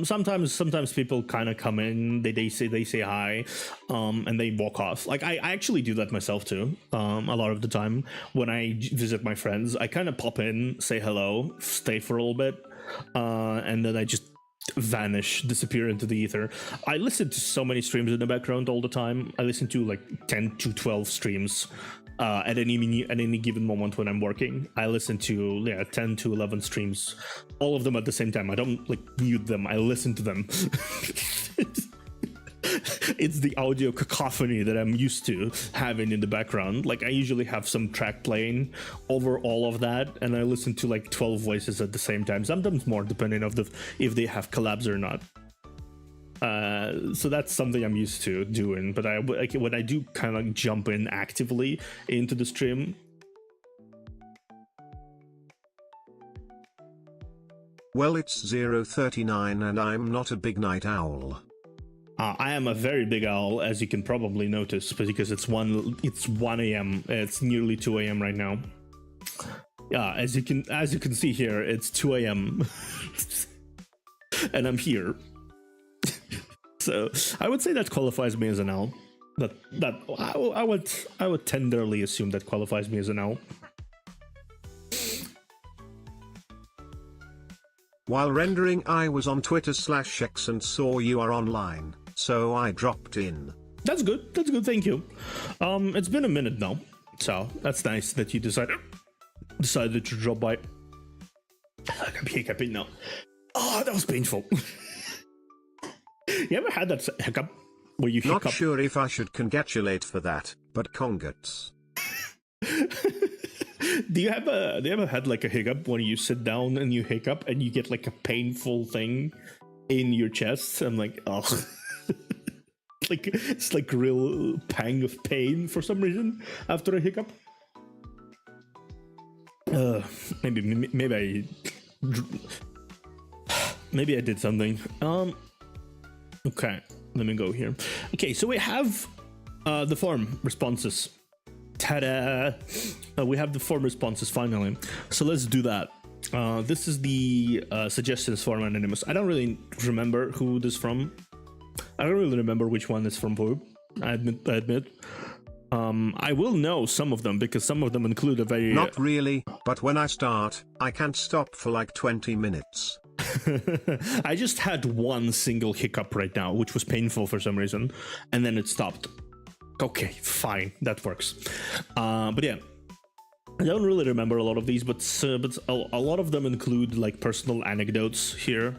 Sometimes people kind of come in, they say hi, and they walk off. Like I actually do that myself too. A lot of the time when I visit my friends, I kind of pop in, say hello, stay for a little bit, and then I just vanish, disappear into the ether. I listen to so many streams in the background all the time. I listen to like 10 to 12 streams at any given moment when I'm working. I listen to 10 to 11 streams, all of them at the same time. I don't like mute them, I listen to them. It's the audio cacophony that I'm used to having in the background. Like I usually have some track playing over all of that, and I listen to like 12 voices at the same time, sometimes more depending on if they have collabs or not. So that's something I'm used to doing. But when I do kind of jump in actively into the stream. Well, it's 0:39 and I'm not a big night owl. I am a very big owl, as you can probably notice, because it's 1 a.m. It's nearly 2 a.m. right now. Yeah, as you can see here, it's 2 a.m. and I'm here. So I would say that qualifies me as an owl. I would tenderly assume that qualifies me as an owl. While rendering, I was on Twitter/X and saw you are online, so I dropped in. That's good. That's good. Thank you. It's been a minute now, so that's nice that you decided to drop by. I'm hiccuping now. Oh, that was painful. You ever had that hiccup where you hiccup? Not sure if I should congratulate for that, but congrats. Do you ever had like a hiccup when you sit down and you hiccup and you get like a painful thing in your chest? I'm like, oh, like it's like real pang of pain for some reason after a hiccup. Maybe I did something. Okay, let me go here. Okay, so we have the forum responses. Ta-da! We have the forum responses finally. So let's do that. This is the suggestions form, Anonymous. I don't really remember who this from. I don't really remember which one is from who. I admit. I will know some of them because some of them include a very... Not really, but when I start, I can't stop for like 20 minutes. I just had one single hiccup right now, which was painful for some reason, and then it stopped. Okay, fine, that works. But yeah, I don't really remember a lot of these, but a lot of them include like personal anecdotes here,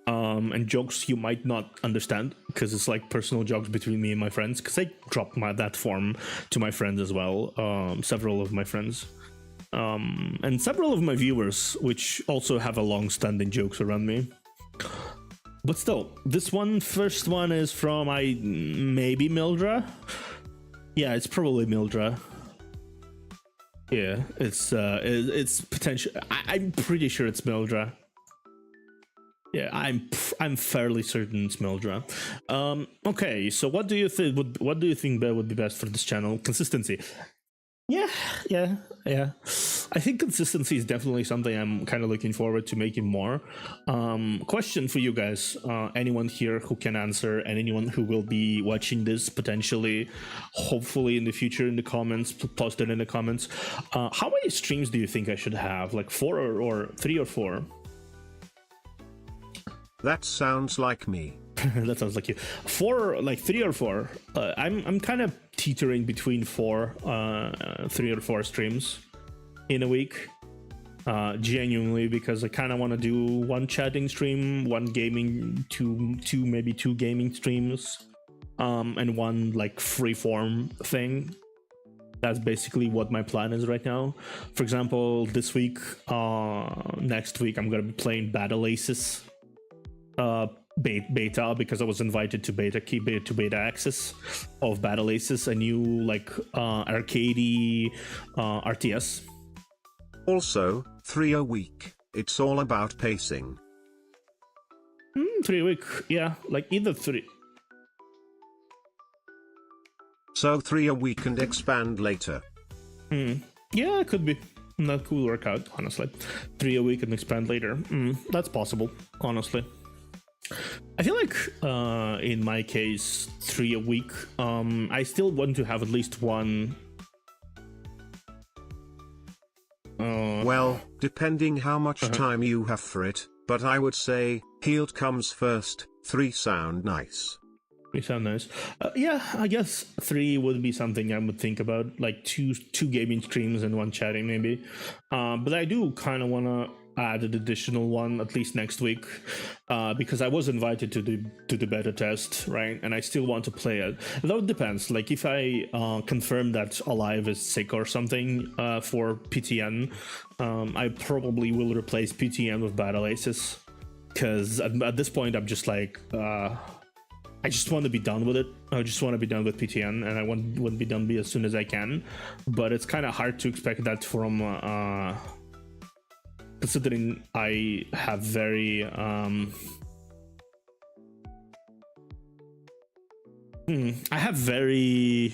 and jokes you might not understand because it's like personal jokes between me and my friends. Because I dropped that form to my friends as well, several of my friends, and several of my viewers, which also have a long-standing jokes around me. But still, this first one is from maybe Mildra. Yeah, it's probably Mildra. Yeah, it's potential. I'm pretty sure it's Mildra. Yeah, I'm fairly certain it's Mildra. Okay, so what do you think would be best for this channel? Consistency. Yeah. I think consistency is definitely something I'm kind of looking forward to making more. Question for you guys, anyone here who can answer, and anyone who will be watching this potentially, hopefully in the future, in the comments, post it in the comments. How many streams do you think I should have? Like 4 or 3 or 4? That sounds like me. That sounds like you. 4, like 3 or 4. I'm kind of teetering between 4, 3 or 4 streams in a week. Genuinely, because I kind of want to do 1 chatting stream, 1 gaming, maybe 2 gaming streams, and 1 like freeform thing. That's basically what my plan is right now. For example, this week, next week, I'm gonna be playing Battle Aces. Beta, because I was invited to beta access of Battle Aces, a new like arcadey RTS. Also, 3 a week. It's all about pacing. 3 a week, yeah, like either 3. So 3 a week and expand later. Yeah, it could be. That could work out, honestly. 3 a week and expand later. That's possible, honestly. I feel like in my case 3 a week. I still want to have at least 1. Well, depending how much time you have for it, but I would say healed comes first. 3 sound nice. 3 sound nice. Yeah, I guess 3 would be something I would think about, like two gaming streams and 1 chatting maybe. But I do kind of want to add an additional one at least next week, because I was invited to the beta test, right? And I still want to play it. Though it depends. Like if I confirm that Alive is sick or something for PTN, I probably will replace PTN with Battle Aces, because at this point I'm just like I just want to be done with it. I just want to be done with PTN, and I want to be done as soon as I can. But it's kind of hard to expect that from considering I have very I have very,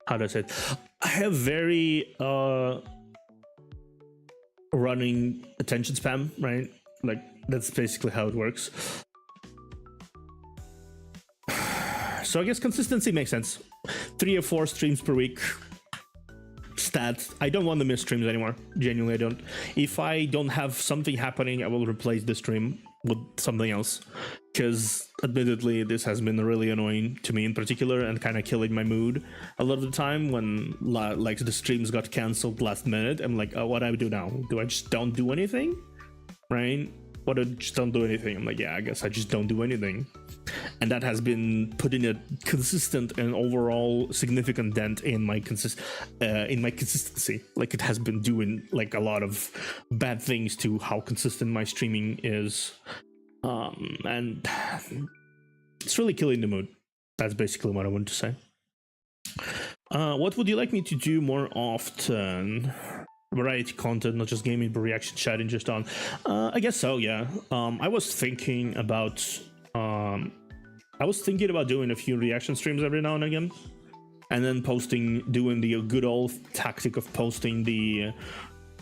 how do I say it? I have very running attention span, right? Like that's basically how it works. So I guess consistency makes sense. 3 or 4 streams per week. Stats. I don't want to miss streams anymore. Genuinely, I don't. If I don't have something happening, I will replace the stream with something else. Because admittedly, this has been really annoying to me in particular and kind of killing my mood a lot of the time when like the streams got cancelled last minute. I'm like, oh, what do I do now? Do I just don't do anything? Right? What, I just don't do anything? I'm like, yeah, I guess I just don't do anything. And that has been putting a consistent and overall significant dent in my consistency. Like it has been doing like a lot of bad things to how consistent my streaming is. And it's really killing the mood. That's basically what I want to say. What would you like me to do more often? Variety content, not just gaming, but reaction chatting just on. I guess so, yeah. I was thinking about doing a few reaction streams every now and again, and then doing the good old tactic of posting the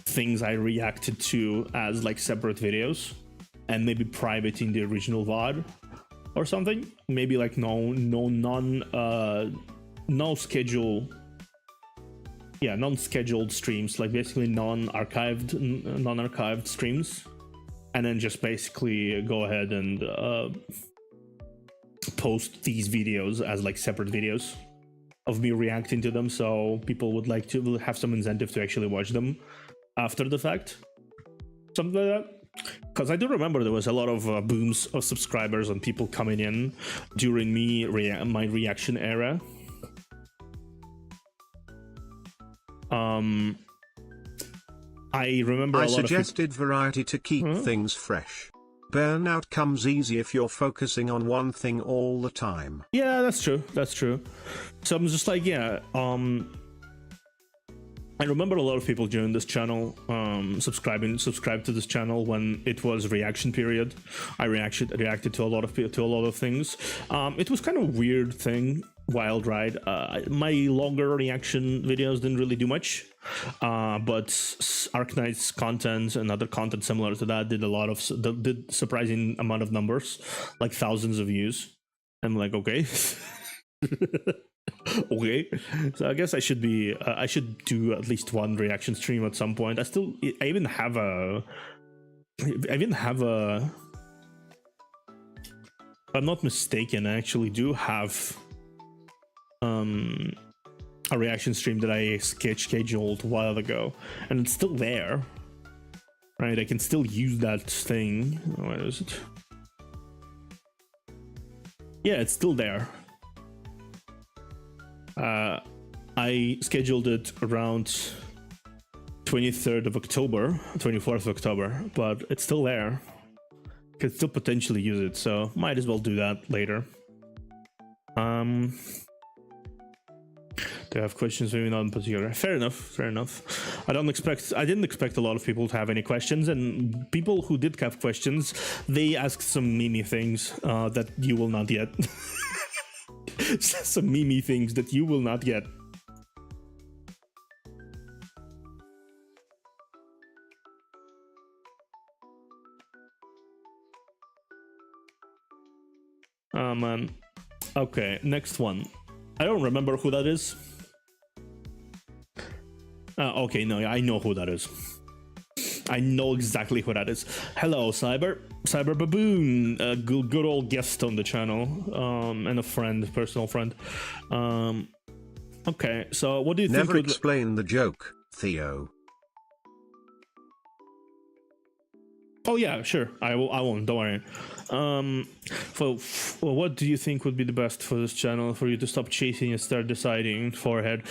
things I reacted to as like separate videos, and maybe privating the original VOD or something. Maybe like no non-scheduled streams, like basically non-archived streams, and then just basically go ahead and post these videos as like separate videos of me reacting to them, so people would like to have some incentive to actually watch them after the fact, something like that. Because I do remember there was a lot of booms of subscribers and people coming in during my reaction era. I remember I suggested variety to keep things fresh. Burnout comes easy if you're focusing on one thing all the time. Yeah, that's true. That's true. So I'm just like, yeah, I remember a lot of people during this channel subscribed to this channel when it was reaction period. I reacted to a lot of things. It was kind of a weird thing, wild ride. My longer reaction videos didn't really do much, but Arknight's content and other content similar to that did surprising amount of numbers, like thousands of views. I'm like, okay. Okay, so I guess I should do at least one reaction stream at some point. I even have a if I'm not mistaken, I actually do have a reaction stream that I scheduled a while ago, and it's still there, right? I can still use that thing. Where is it? Yeah, it's still there. I scheduled it around 24th of October, but it's still there. Could still potentially use it, so might as well do that later. Do you have questions? Maybe not in particular. Fair enough. I didn't expect a lot of people to have any questions, and people who did have questions, they asked some meme things that you will not get. Some meme things that you will not get. Oh man. Okay, next one. I don't remember who that is. Okay, no, I know who that is. I know exactly who that is. Hello, Cyber Baboon, a good old guest on the channel, and a personal friend. Okay, so what do you think? Never explain the joke, Theo. Oh yeah, sure. I won't. Don't worry. Well, what do you think would be the best for this channel? For you to stop chasing and start deciding? Forehead.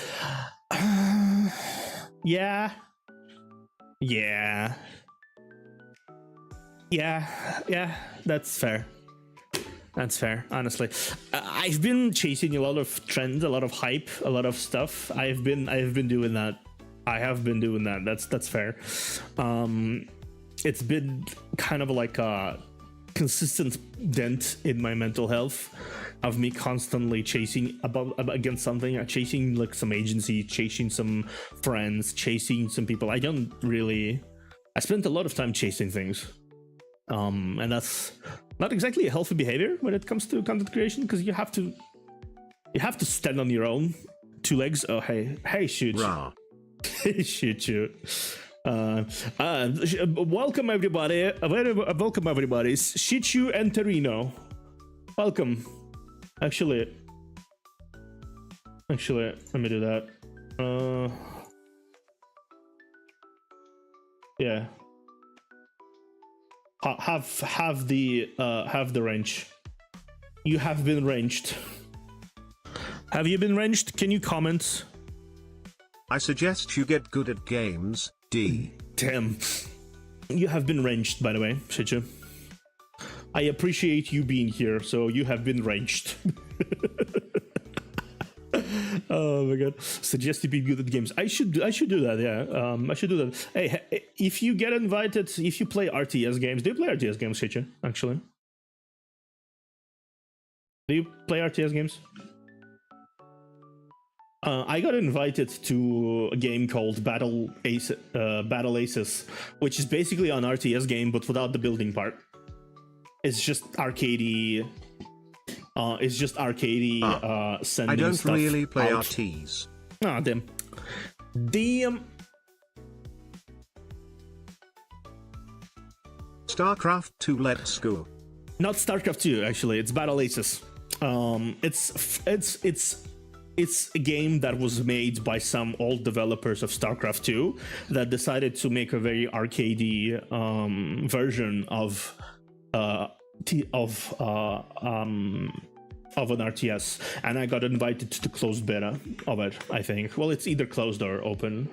Yeah. That's fair. Honestly, I've been chasing a lot of trends, a lot of hype, a lot of stuff. I've been doing that. That's fair. It's been kind of like a consistent dent in my mental health of me constantly chasing against something, chasing like some agency, chasing some friends, chasing some people. I spent a lot of time chasing things, and that's not exactly a healthy behavior when it comes to content creation, because you have to stand on your own 2 legs. Oh, hey, shoot. Shoot. Welcome everybody. Welcome everybody. Shichu and Torino. Welcome. Actually, let me do that. Yeah. Have the range. You have been ranged. Have you been ranged? Can you comment? I suggest you get good at games, D. Damn. You have been ranged, by the way, Shichu. I appreciate you being here, so you have been ranged. Oh my god. Suggest you be good at games. I should do that, yeah. I should do that. Hey, if you get invited, if you play RTS games, do you play RTS games, Shichu, actually? Do you play RTS games? I got invited to a game called Battle Aces, which is basically an RTS game, but without the building part. It's just arcadey. Sending I don't stuff really play out. RTs. Ah, damn. StarCraft 2, let's go. Not StarCraft 2, actually. It's Battle Aces. It's a game that was made by some old developers of StarCraft 2 that decided to make a very arcadey version of an RTS, and I got invited to the closed beta of it, I think. Well, it's either closed or open.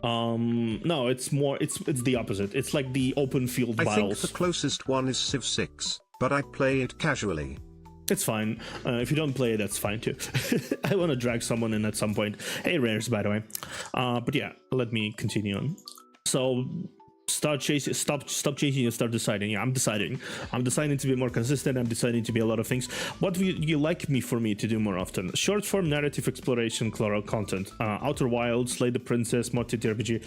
No, it's the opposite. It's like the open field battles. I think the closest one is Civ 6, but I play it casually. It's fine. If you don't play it, that's fine too. I want to drag someone in at some point. Hey, Rares, by the way. But yeah, let me continue on. So, stop chasing and start deciding. Yeah, I'm deciding to be more consistent. I'm deciding to be a lot of things. What would you like for me to do more often? Short form narrative exploration, chloral content, Outer Wilds, Slay the Princess, multi-RPG.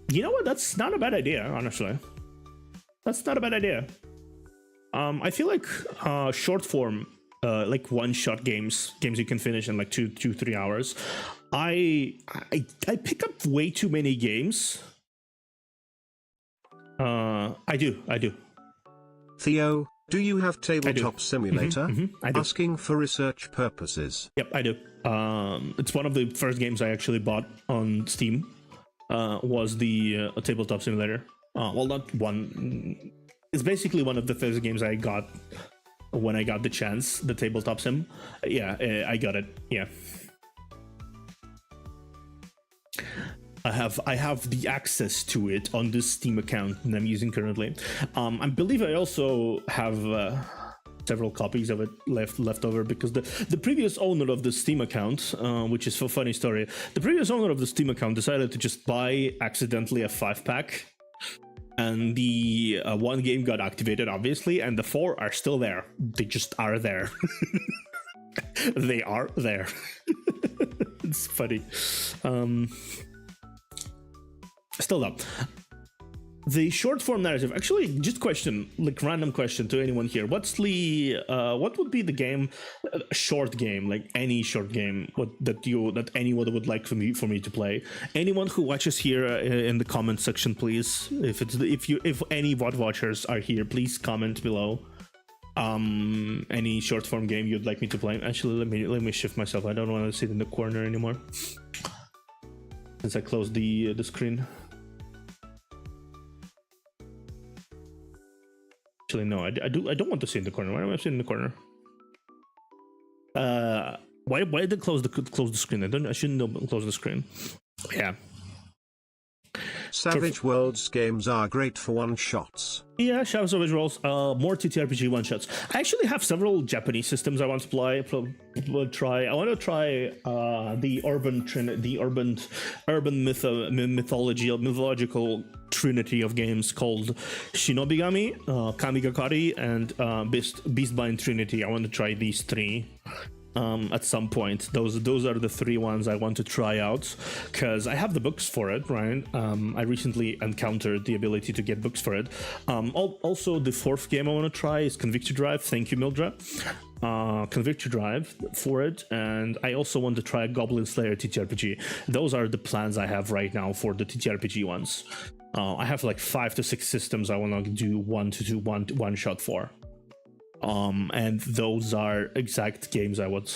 You know what? That's not a bad idea, honestly. That's not a bad idea. I feel like short form, like one-shot games you can finish in like 2-3 hours. I pick up way too many games. I do. Theo, do you have Tabletop Simulator? I do. Asking for research purposes. Yep, I do. It's one of the first games I actually bought on Steam. Was the Tabletop Simulator. Well, not one. It's basically one of the first games I got when I got the chance, the Tabletop Sim. Yeah, I got it. Yeah. I have the access to it on this Steam account that I'm using currently. I believe I also have several copies of it left over, because the previous owner of the Steam account, which is a funny story, the previous owner of the Steam account decided to just buy accidentally a 5-pack. And the one game got activated, obviously, and the 4 are still there. They just are there. They are there. It's funny. Still though, the short form narrative. Actually, just random question to anyone here. What would be the game, short game, like any short game, that anyone would like for me to play? Anyone who watches here in the comment section, please. If any VOD watchers are here, please comment below. Any short form game you'd like me to play. Actually, let me shift myself. I don't want to sit in the corner anymore since I closed the screen. Actually, no, I don't want to sit in the corner. Why am I sitting in the corner? Why did I close the screen? I shouldn't close the screen. Yeah. Savage Worlds games are great for one-shots. Yeah, Shadow of Savage Worlds, more TTRPG one-shots. I actually have several Japanese systems I want to play. I want to try the mythological trinity of games called Shinobigami, Kamigakari, and Beastbind Trinity. I want to try these three. At some point. Those are the three ones I want to try out, because I have the books for it, right? I recently encountered the ability to get books for it. Also, the fourth game I want to try is Convict to Drive. Thank you, Mildred. Convict to Drive for it, and I also want to try Goblin Slayer TTRPG. Those are the plans I have right now for the TTRPG ones. I have like 5 to 6 systems I want to do one shot for. And those are exact games I would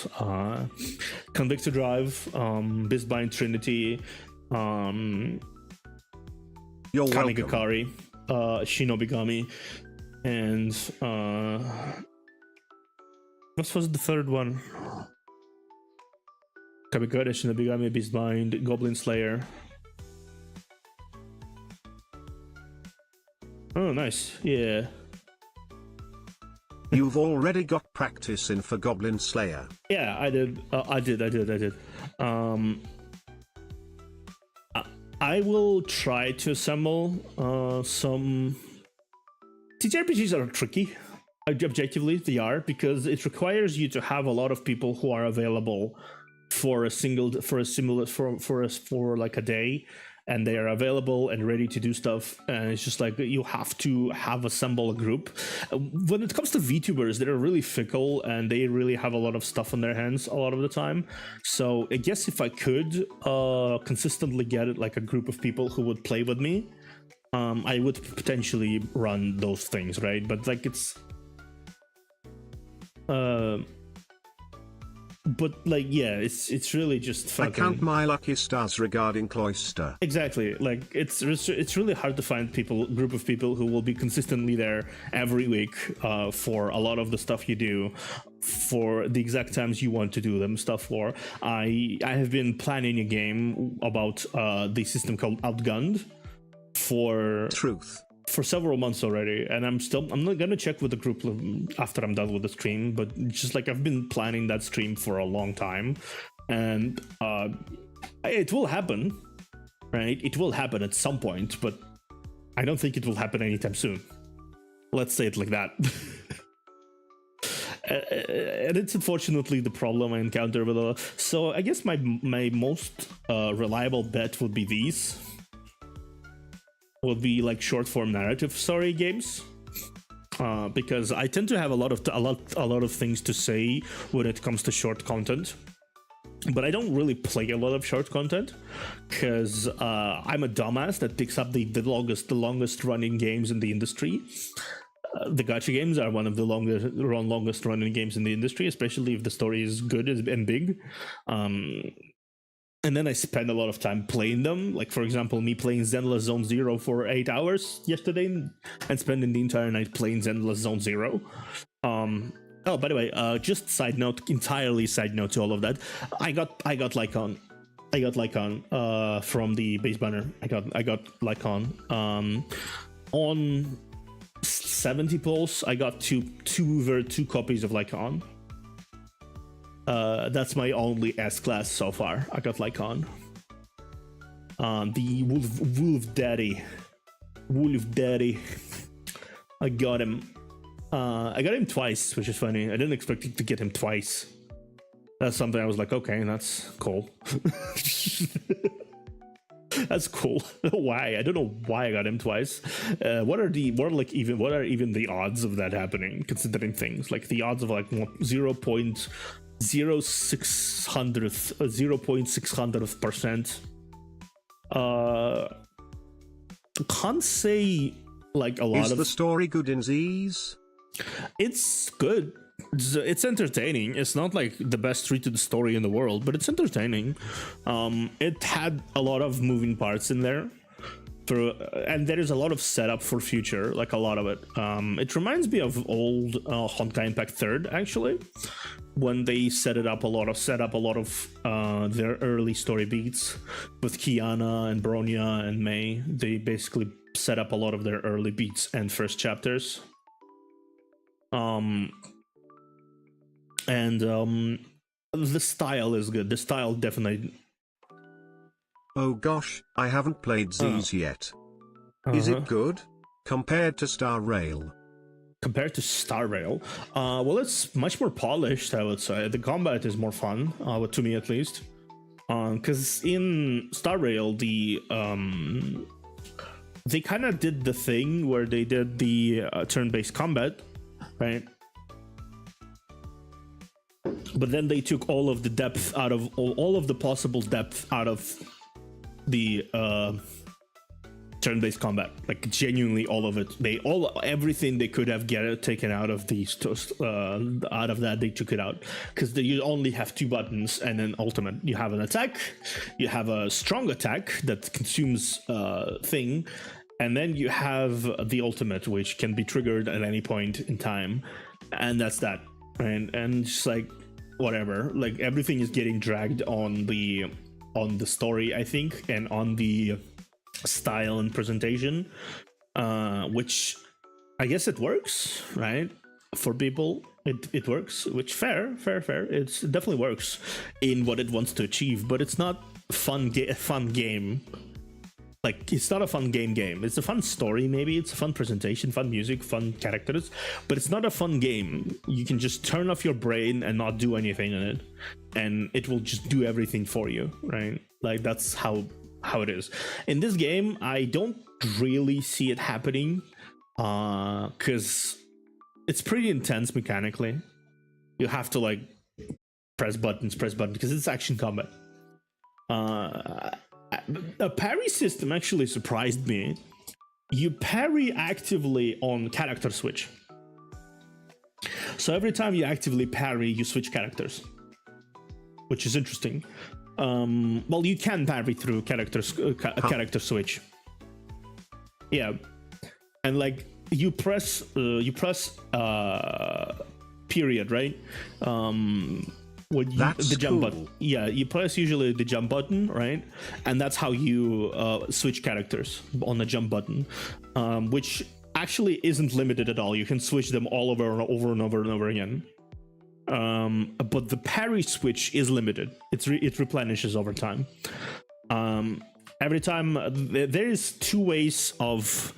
Convict to Drive, Beastbind Trinity, You're Kamigakari, Shinobigami, and what was the third one? Kamigakari, Shinobigami, Beastbind, Goblin Slayer. Oh, nice. Yeah. You've already got practice in for Goblin Slayer. Yeah, I did. I did. I will try to assemble some... TTRPGs are tricky. Objectively, they are, because it requires you to have a lot of people who are available for like a day, and they are available and ready to do stuff, and it's just like you have to assemble a group. When it comes to VTubers, they're really fickle and they really have a lot of stuff on their hands a lot of the time. So I guess if I could consistently get like a group of people who would play with me, I would potentially run those things, right? But like it's but like, yeah, it's really just fucking... I count my lucky stars regarding Cloister. Exactly. Like it's really hard to find group of people who will be consistently there every week for a lot of the stuff you do, for the exact times you want to do them stuff for. I have been planning a game about the system called Outgunned for several months already, and I'm not gonna check with the group after I'm done with the stream, but just like I've been planning that stream for a long time, and it will happen, right? It will happen at some point, but I don't think it will happen anytime soon. Let's say it like that. And it's unfortunately the problem I encounter with so I guess my most reliable bet would be these. Will be like short form narrative story games, because I tend to have a lot of things to say when it comes to short content, but I don't really play a lot of short content because I'm a dumbass that picks up the longest running games in the industry. The gacha games are one of the longest running games in the industry, especially if the story is good and big. And then I spend a lot of time playing them. Like, for example, me playing Zenless Zone Zero for 8 hours yesterday and spending the entire night playing Zenless Zone Zero. Oh, by the way, just entirely side note to all of that. I got Lycon from the base banner. I got Lycon. On 70 pulls, I got two copies of Lycon. That's my only S class so far. I got Lycon. The Wolf Daddy. I got him. I got him twice, which is funny. I didn't expect to get him twice. That's something I was like, okay, that's cool. That's cool. Why? I don't know why I got him twice. What are even the odds of that happening? Considering things like the odds of like 0.600%. Can't say like a lot. Is the story good in Z's? It's good. It's entertaining. It's not like the best treated story in the world, but it's entertaining. It had a lot of moving parts in there. through, and there is a lot of setup for future, like a lot of it. It reminds me of old Honkai Impact 3rd, actually, when they set up a lot of their early story beats with Kiana and Bronya and Mei. They basically set up a lot of their early beats and first chapters. The style is good. The style definitely. Oh gosh, I haven't played Z's yet. Is it good? Compared to Star Rail? Compared to Star Rail? Well, it's much more polished, I would say. The combat is more fun, to me at least. Because in Star Rail, they kind of did the thing where they did the turn-based combat, right? But then they took all of the depth out of all of the possible depth out of the turn-based combat, like genuinely all of it. Everything they could have taken out of out of that, they took it out, because you only have 2 buttons and an ultimate. You have an attack, you have a strong attack that consumes thing, and then you have the ultimate, which can be triggered at any point in time, and that's that. And just like whatever, like everything is getting dragged on the story, I think, and on the style and presentation, which I guess it works, right? For people, it works, which fair. It definitely works in what it wants to achieve, but it's not a fun game. Like, it's not a fun game. It's a fun story, maybe. It's a fun presentation, fun music, fun characters, but it's not a fun game. You can just turn off your brain and not do anything in it, and it will just do everything for you, right? Like, that's how it is. In this game, I don't really see it happening, because it's pretty intense mechanically. You have to, like, press buttons, because it's action combat. A parry system actually surprised me. You parry actively on character switch. So every time you actively parry, you switch characters, which is interesting. Well, you can parry through character switch. Yeah, and like you press period, right? The jump button. Yeah, you press usually the jump button, right? And that's how you switch characters on the jump button, which actually isn't limited at all. You can switch them all over and over again. But the parry switch is limited. It replenishes over time. Every time there is 2 ways of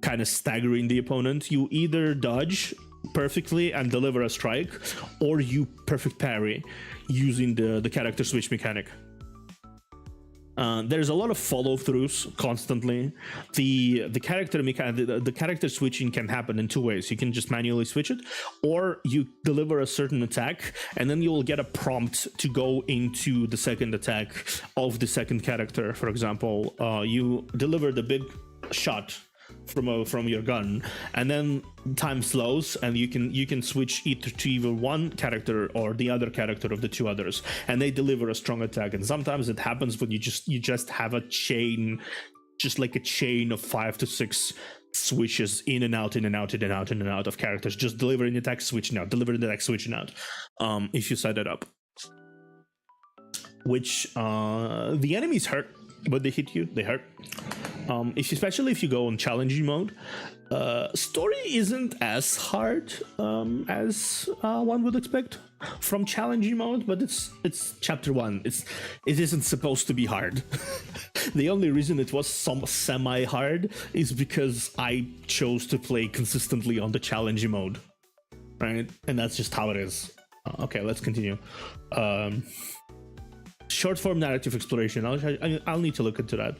kind of staggering the opponent. You either dodge perfectly and deliver a strike, or you perfect parry using the character switch mechanic. There's a lot of follow-throughs constantly. The character switching can happen in 2 ways. You can just manually switch it, or you deliver a certain attack, and then you will get a prompt to go into the second attack of the second character. For example, you deliver the big shot from your gun, and then time slows, and you can switch either one character or the other character of the 2 others, and they deliver a strong attack. And sometimes it happens when you just have a chain, just like a chain of 5 to 6 switches in and out of characters, just delivering the attack, switching out, delivering the attack, switching out, if you set it up. Which the enemies hurt when they hit you, they hurt. Especially if you go on challenging mode. Story isn't as hard as one would expect from challenging mode, but it's chapter 1. It isn't supposed to be hard. The only reason it was some semi-hard is because I chose to play consistently on the challenging mode, right? And that's just how it is. Okay, let's continue. Short form narrative exploration. I'll need to look into that.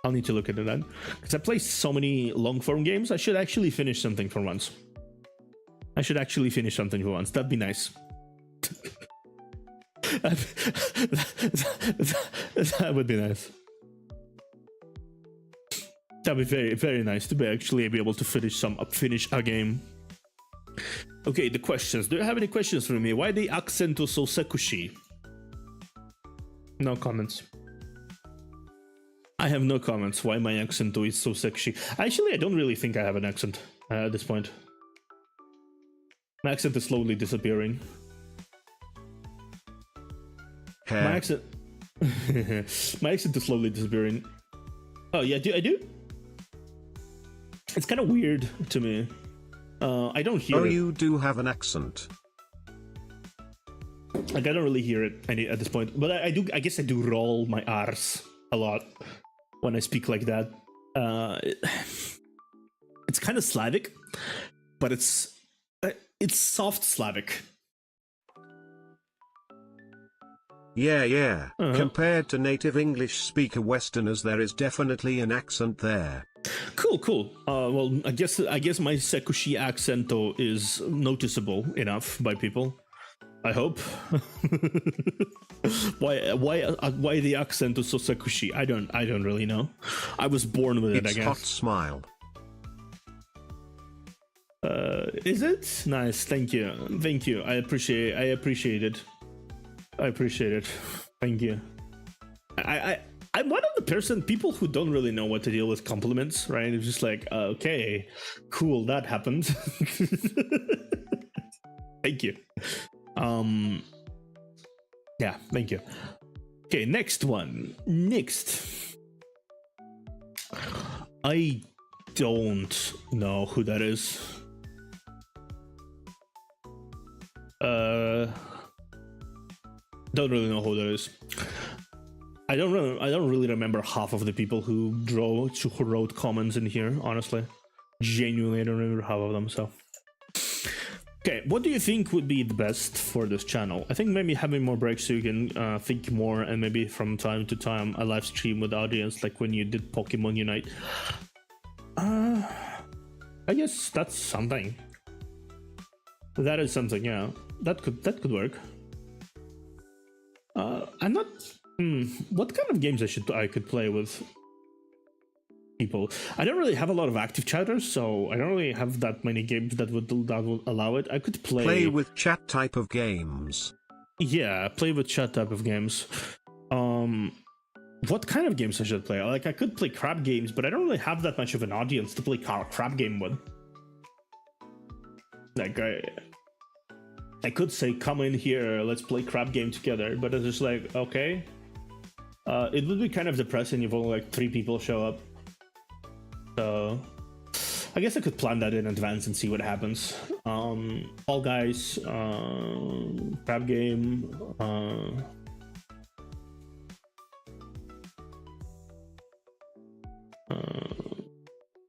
Because I play so many long form games. I should actually finish something for once. That'd be nice. That would be nice. That'd be very, very nice to be able to finish a game. Okay, the questions. Do you have any questions for me? Why the accent was so sekushi? No comments. I have no comments. Why my accent is so sexy? Actually, I don't really think I have an accent at this point. My accent is slowly disappearing. My accent... my accent is slowly disappearing. Oh, yeah, I do? It's kind of weird to me. I don't hear it. Oh, you do have an accent. Like, I don't really hear it at this point. But I do. I guess I do roll my R's a lot when I speak like that. It's kind of Slavic, but it's soft Slavic. Yeah. Compared to native English speaker Westerners, there is definitely an accent there. Cool. Well, I guess my Sekushi accent though is noticeable enough by people. I hope. Why the accent is so Sekushi? I don't really know. I was born with it, I guess. Hot smile. Is it? Nice, thank you. I appreciate it. Thank you. I'm one of the people who don't really know what to deal with compliments, right? It's just like, okay, cool, that happened. Thank you. Yeah, thank you. Okay, next one. I don't know who that is. Don't really know who that is. I don't really remember half of the people who wrote comments in here, honestly. Genuinely, I don't remember half of them, so. Okay, what do you think would be the best for this channel? I think maybe having more breaks so you can think more, and maybe from time to time a live stream with the audience, like when you did Pokemon Unite. I guess that's something. That is something, yeah. That could work. I'm not... what kind of games I could play with people? I don't really have a lot of active chatters, so I don't really have that many games that would allow it. I could play with chat type of games. Yeah, play with chat type of games. What kind of games I should play? Like, I could play crab games, but I don't really have that much of an audience to play crab game with. Like, I could say, come in here, let's play crab game together, but it's just like, okay. It would be kind of depressing if only like 3 people show up. So I guess I could plan that in advance and see what happens. All Guys, crab game,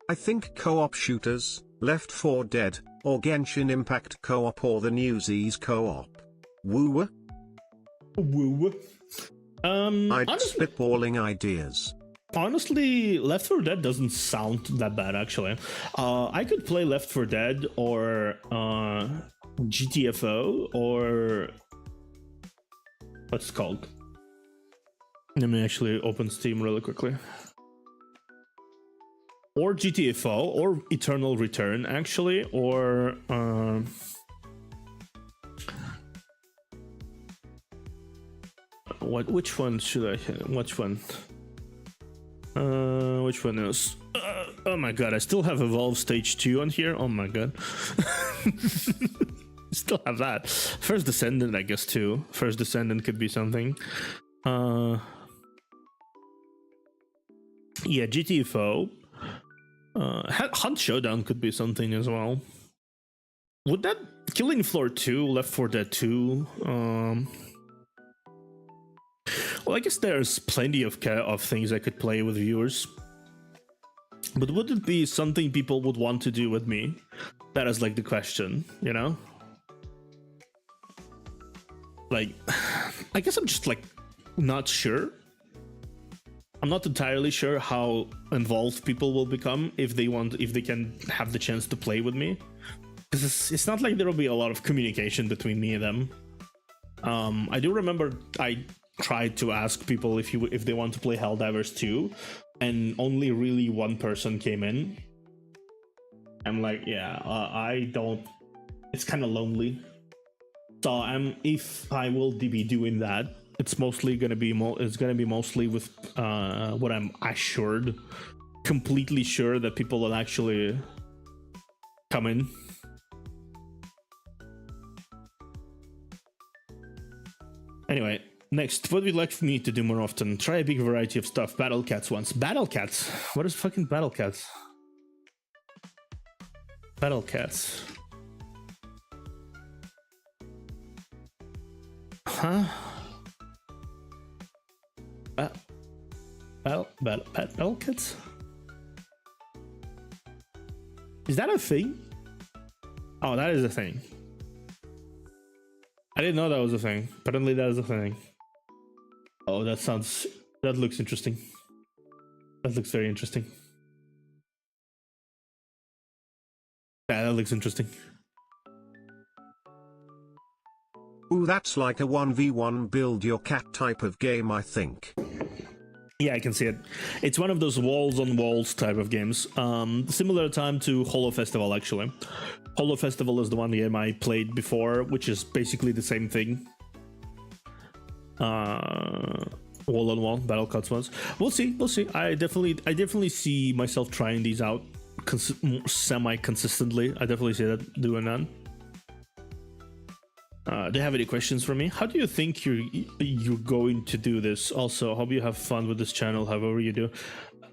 I think co-op shooters, Left 4 Dead, or Genshin Impact co-op, or the Newsies co-op. Woo. I'd spitballing ideas. Honestly, Left 4 Dead doesn't sound that bad, actually. I could play Left 4 Dead or GTFO or... what's it called? Let me actually open Steam really quickly. Or GTFO, or Eternal Return, actually, or... which one should I hit? Which one? Which one is? Oh my god, I still have Evolve Stage 2 on here. Oh my god. Still have that. First Descendant, I guess, too. First Descendant could be something. Yeah, GTFO. Hunt Showdown could be something as well. Would that... Killing Floor 2, Left 4 Dead 2, well, I guess there's plenty of things I could play with viewers. But would it be something people would want to do with me? That is like the question, you know? Like, I guess I'm just like not sure. I'm not entirely sure how involved people will become if they can have the chance to play with me. Because it's not like there will be a lot of communication between me and them. I do remember I tried to ask people if they want to play Helldivers 2, and only really one person came in. I'm like, yeah, I don't... It's kind of lonely. So if I will be doing that it's mostly gonna be mostly with what I'm assured, completely sure that people will actually come in. Anyway, next, what would you like me to do more often? Try a big variety of stuff. Battle Cats once. Battle Cats? What is fucking Battle Cats? Battle Cats. Huh? Battle Cats? Is that a thing? Oh, that is a thing. I didn't know that was a thing. Apparently that is a thing. Oh, that looks interesting. That looks very interesting. Yeah, that looks interesting. Ooh, that's like a 1v1 build your cat type of game, I think. Yeah, I can see it. It's one of those walls on walls type of games. Similar time to Holo Festival, actually. Holo Festival is the one game I played before, which is basically the same thing. Wall on wall, Battle Cats ones. We'll see. I definitely see myself trying these out semi-consistently. I definitely see that doing that. Do you have any questions for me? How do you think you're going to do this? Also, hope you have fun with this channel, however you do.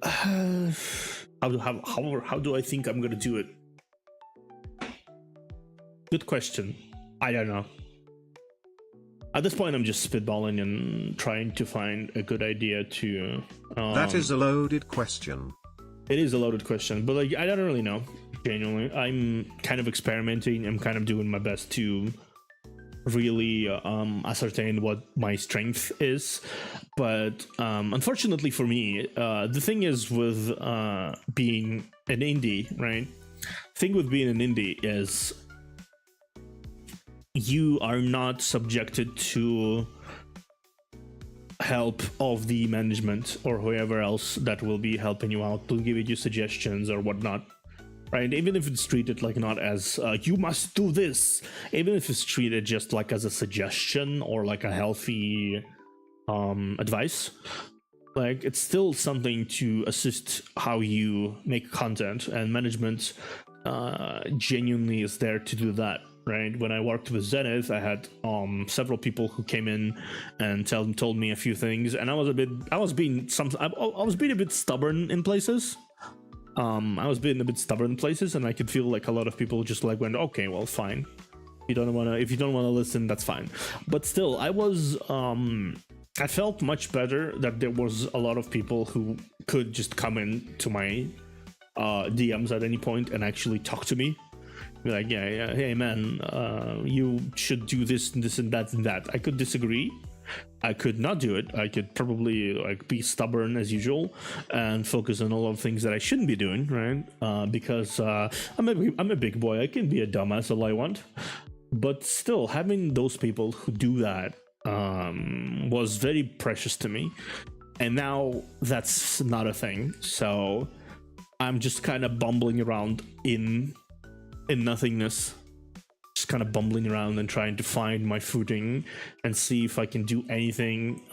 How do I think I'm gonna do it? Good question. I don't know. At this point, I'm just spitballing and trying to find a good idea to... that is a loaded question. It is a loaded question, but like I don't really know. Genuinely, I'm kind of experimenting. I'm kind of doing my best to really ascertain what my strength is. But unfortunately for me, the thing is with being an indie, right? The thing with being an indie is you are not subjected to help of the management or whoever else that will be helping you out to give you suggestions or whatnot, right? Even if it's treated like not as you must do this, even if it's treated just like as a suggestion or like a healthy advice, like it's still something to assist how you make content, and management genuinely is there to do that. Right, when I worked with Zenith, I had several people who came in and told me a few things, and I was being a bit stubborn in places. And I could feel like a lot of people just like went, okay, well, fine. If you don't wanna listen, that's fine. But still, I felt much better that there was a lot of people who could just come in to my DMs at any point and actually talk to me. Be like, yeah, hey man, you should do this and this and that and that. I could disagree. I could not do it. I could probably like be stubborn as usual and focus on all of the things that I shouldn't be doing, right? Because I'm a big boy. I can be a dumbass all I want. But still, having those people who do that was very precious to me. And now that's not a thing. So I'm just kind of bumbling around in nothingness, just kind of bumbling around and trying to find my footing and see if I can do anything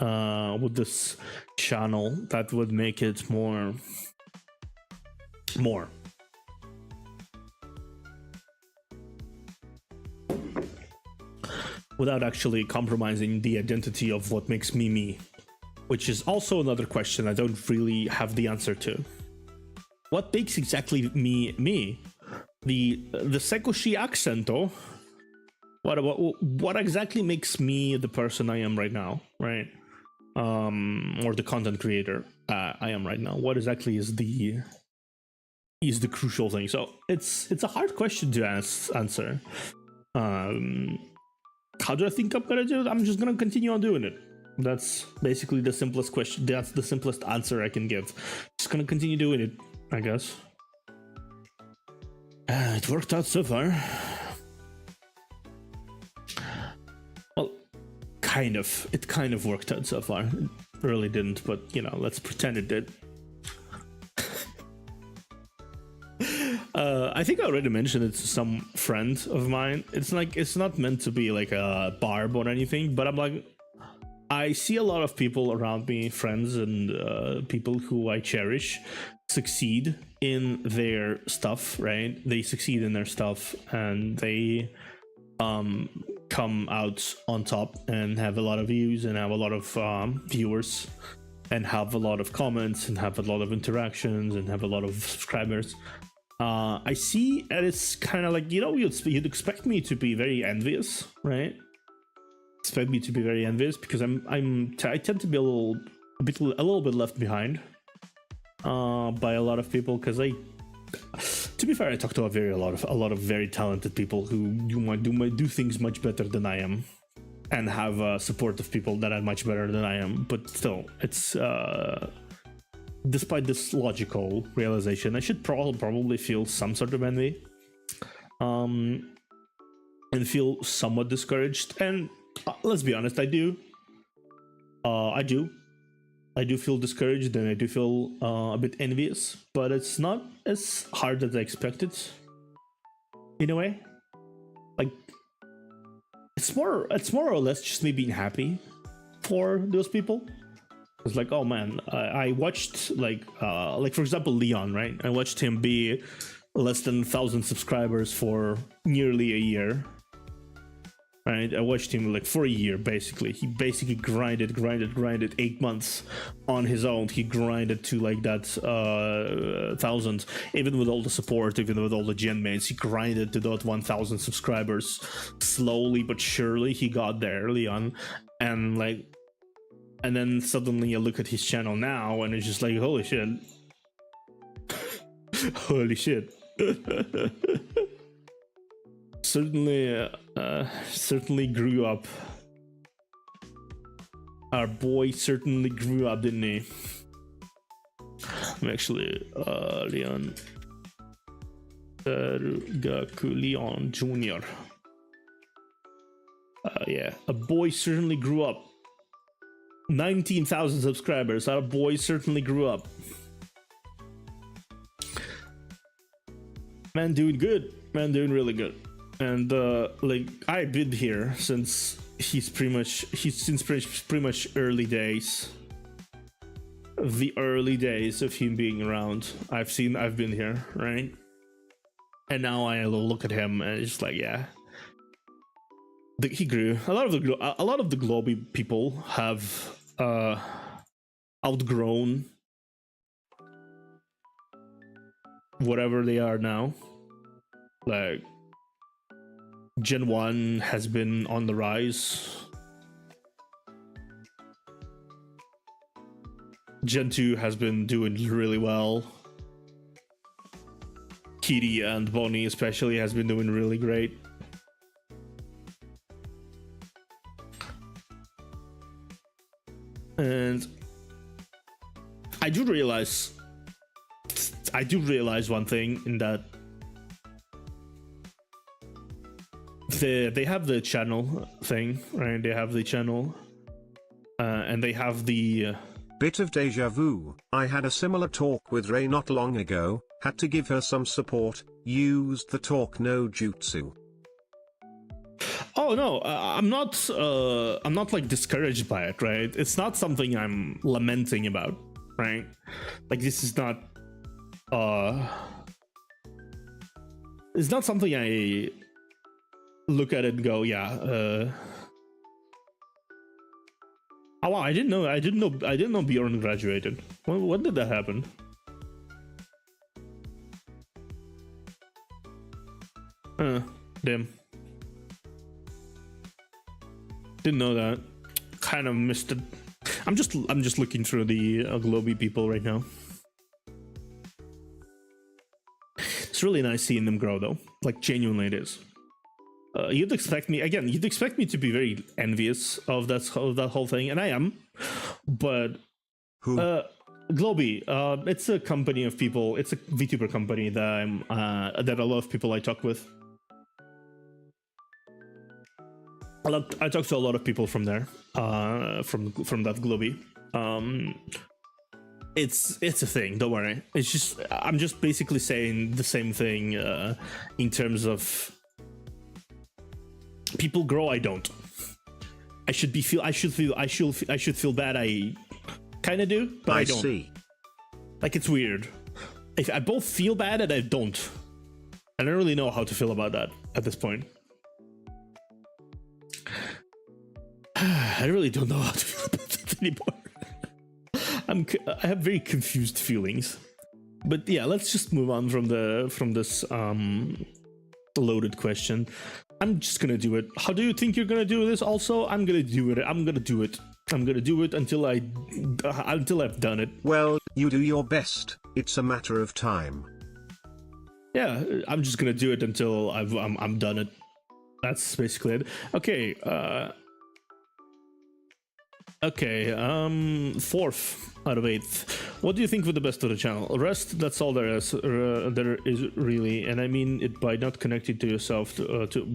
with this channel that would make it more without actually compromising the identity of what makes me me, which is also another question I don't really have the answer to. What makes exactly me? The Sekoshi accento. What exactly makes me the person I am right now, right? Or the content creator I am right now. What exactly is the crucial thing? So it's a hard question to answer. How do I think I'm gonna do it? I'm just gonna continue on doing it. That's basically the simplest question. That's the simplest answer I can give. Just gonna continue doing it, I guess. It worked out so far. Well, kind of. It kind of worked out so far. It really didn't, but you know, let's pretend it did. I think I already mentioned it to some friend of mine. It's like, it's not meant to be like a barb or anything, but I'm like, I see a lot of people around me, friends and people who I cherish, succeed in their stuff, right? They succeed in their stuff and they come out on top and have a lot of views and have a lot of viewers and have a lot of comments and have a lot of interactions and have a lot of subscribers. I see, and it's kind of like, you know, you'd expect me to be very envious, right? Expect me to be very envious because I tend to be a little bit left behind by a lot of people, because to be fair, I talk to a lot of very talented people who might do things much better than I am, and have support of people that are much better than I am. But still, it's despite this logical realization, I should probably feel some sort of envy, and feel somewhat discouraged. And let's be honest, I do feel discouraged, and I do feel a bit envious, but it's not as hard as I expected, in a way. Like, it's more or less just me being happy for those people. It's like, oh man, I watched like for example, Leon, right? I watched him be less than 1,000 subscribers for nearly a year. Right, I watched him like for a year, basically. He basically grinded 8 months on his own. He grinded to like that 1,000, even with all the support, even with all the gen mates. He grinded to that 1,000 subscribers. Slowly but surely, he got there, Leon. And then suddenly you look at his channel now, and it's just like, holy shit. Holy shit. Certainly grew up. Our boy certainly grew up, didn't he? I'm actually Leon Leon Jr. Yeah, a boy certainly grew up. 19,000 subscribers. Our boy certainly grew up. Man doing good. Man doing really good. And like, I've been here since pretty much early days. The early days of him being around. I've been here, right? And now I look at him and it's like, yeah. He grew. A lot of the Globy people have outgrown whatever they are now. Like, Gen 1 has been on the rise. Gen 2 has been doing really well. Kitty and Bonnie especially has been doing really great. And I do realize one thing, in that they have the channel thing, right? They have the channel, and they have the Bit of deja vu. I had a similar talk with Ray not long ago, had to give her some support, used the talk no jutsu. Oh no, I'm not like discouraged by it, right? It's not something I'm lamenting about, right? Like, this is not it's not something I look at it and go, yeah, oh wow, I didn't know Bjorn graduated. When did that happen? Damn. Didn't know that. Kind of missed it. I'm just looking through the Globy people right now. It's really nice seeing them grow, though. Like, genuinely, it is. You'd expect me to be very envious of that whole thing, and I am. But Who? Globy, it's a company of people. It's a VTuber company that that a lot of people I talk with. I talk to a lot of people from there, from that Globy. It's a thing. Don't worry. It's just, I'm just basically saying the same thing in terms of people grow. I don't. I should feel bad. I kind of do, but I don't. see. Like, it's weird. I both feel bad and I don't. I don't really know how to feel about that at this point. I really don't know how to feel about that anymore. I have very confused feelings. But yeah, let's just move on from this loaded question. I'm just gonna do it. How do you think you're gonna do this? Also, I'm gonna do it. I'm gonna do it. I'm gonna do it until I've done it. Well, you do your best. It's a matter of time. Yeah, I'm just gonna do it until I'm done it. That's basically it. Okay. Fourth out of 8. What do you think was the best of the channel? Rest, that's all there is. There is really, and I mean it by not connecting to yourself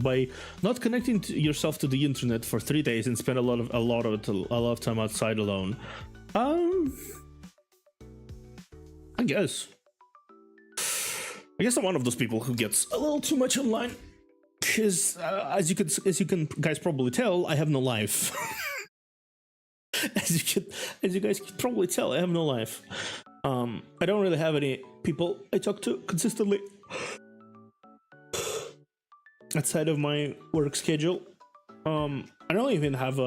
by not connecting to yourself to the internet for 3 days and spend a lot of time outside alone. I guess I'm one of those people who gets a little too much online, because as you can guys probably tell, I have no life. As you guys can probably tell, I have no life. I don't really have any people I talk to consistently outside of my work schedule. I don't even have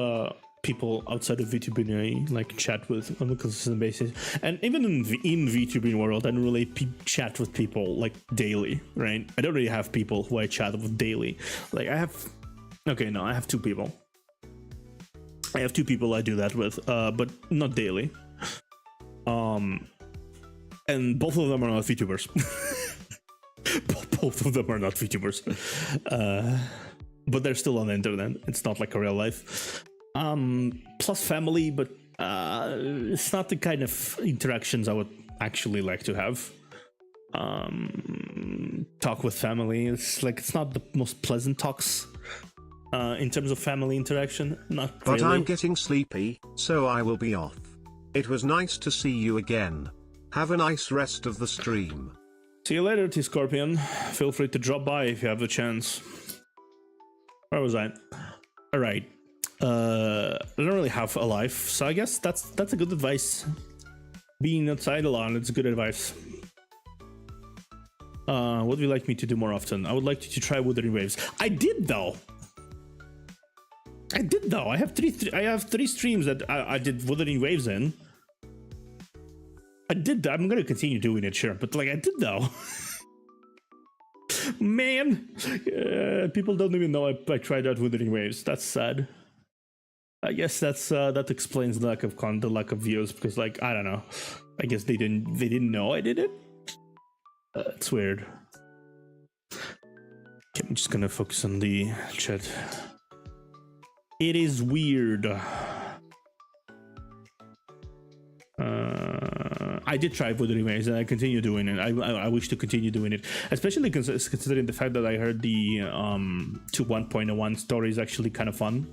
people outside of VTubing I like chat with on a consistent basis, and even in VTubing world, I don't really chat with people like daily, right? I don't really have people who I chat with daily. Like I have 2 people. I have 2 people I do that with, but not daily. And both of them are not VTubers. Both of them are not VTubers. But they're still on the internet. It's not like a real life. Plus family, but it's not the kind of interactions I would actually like to have. Talk with family, it's not the most pleasant talks. In terms of family interaction, not But really. I'm getting sleepy, so I will be off. It was nice to see you again. Have a nice rest of the stream. See you later, T-Scorpion. Feel free to drop by if you have the chance. Where was I? Alright. I don't really have a life, so I guess that's a good advice. Being outside a lot, it's good advice. What would you like me to do more often? I would like you to try Wuthering Waves. I did though! I have 3 streams that I did Wuthering Waves in. I did that. I'm gonna continue doing it, sure, but like I did though. Man, people don't even know I tried out Wuthering Waves. That's sad. I guess that explains the lack of views, because like I don't know. I guess they didn't know I did it. It's weird. Okay, I'm just gonna focus on the chat. It is weird. I did try Wuthering Waves and I continue doing it. I wish to continue doing it, especially considering the fact that I heard the 1.01 story is actually kind of fun.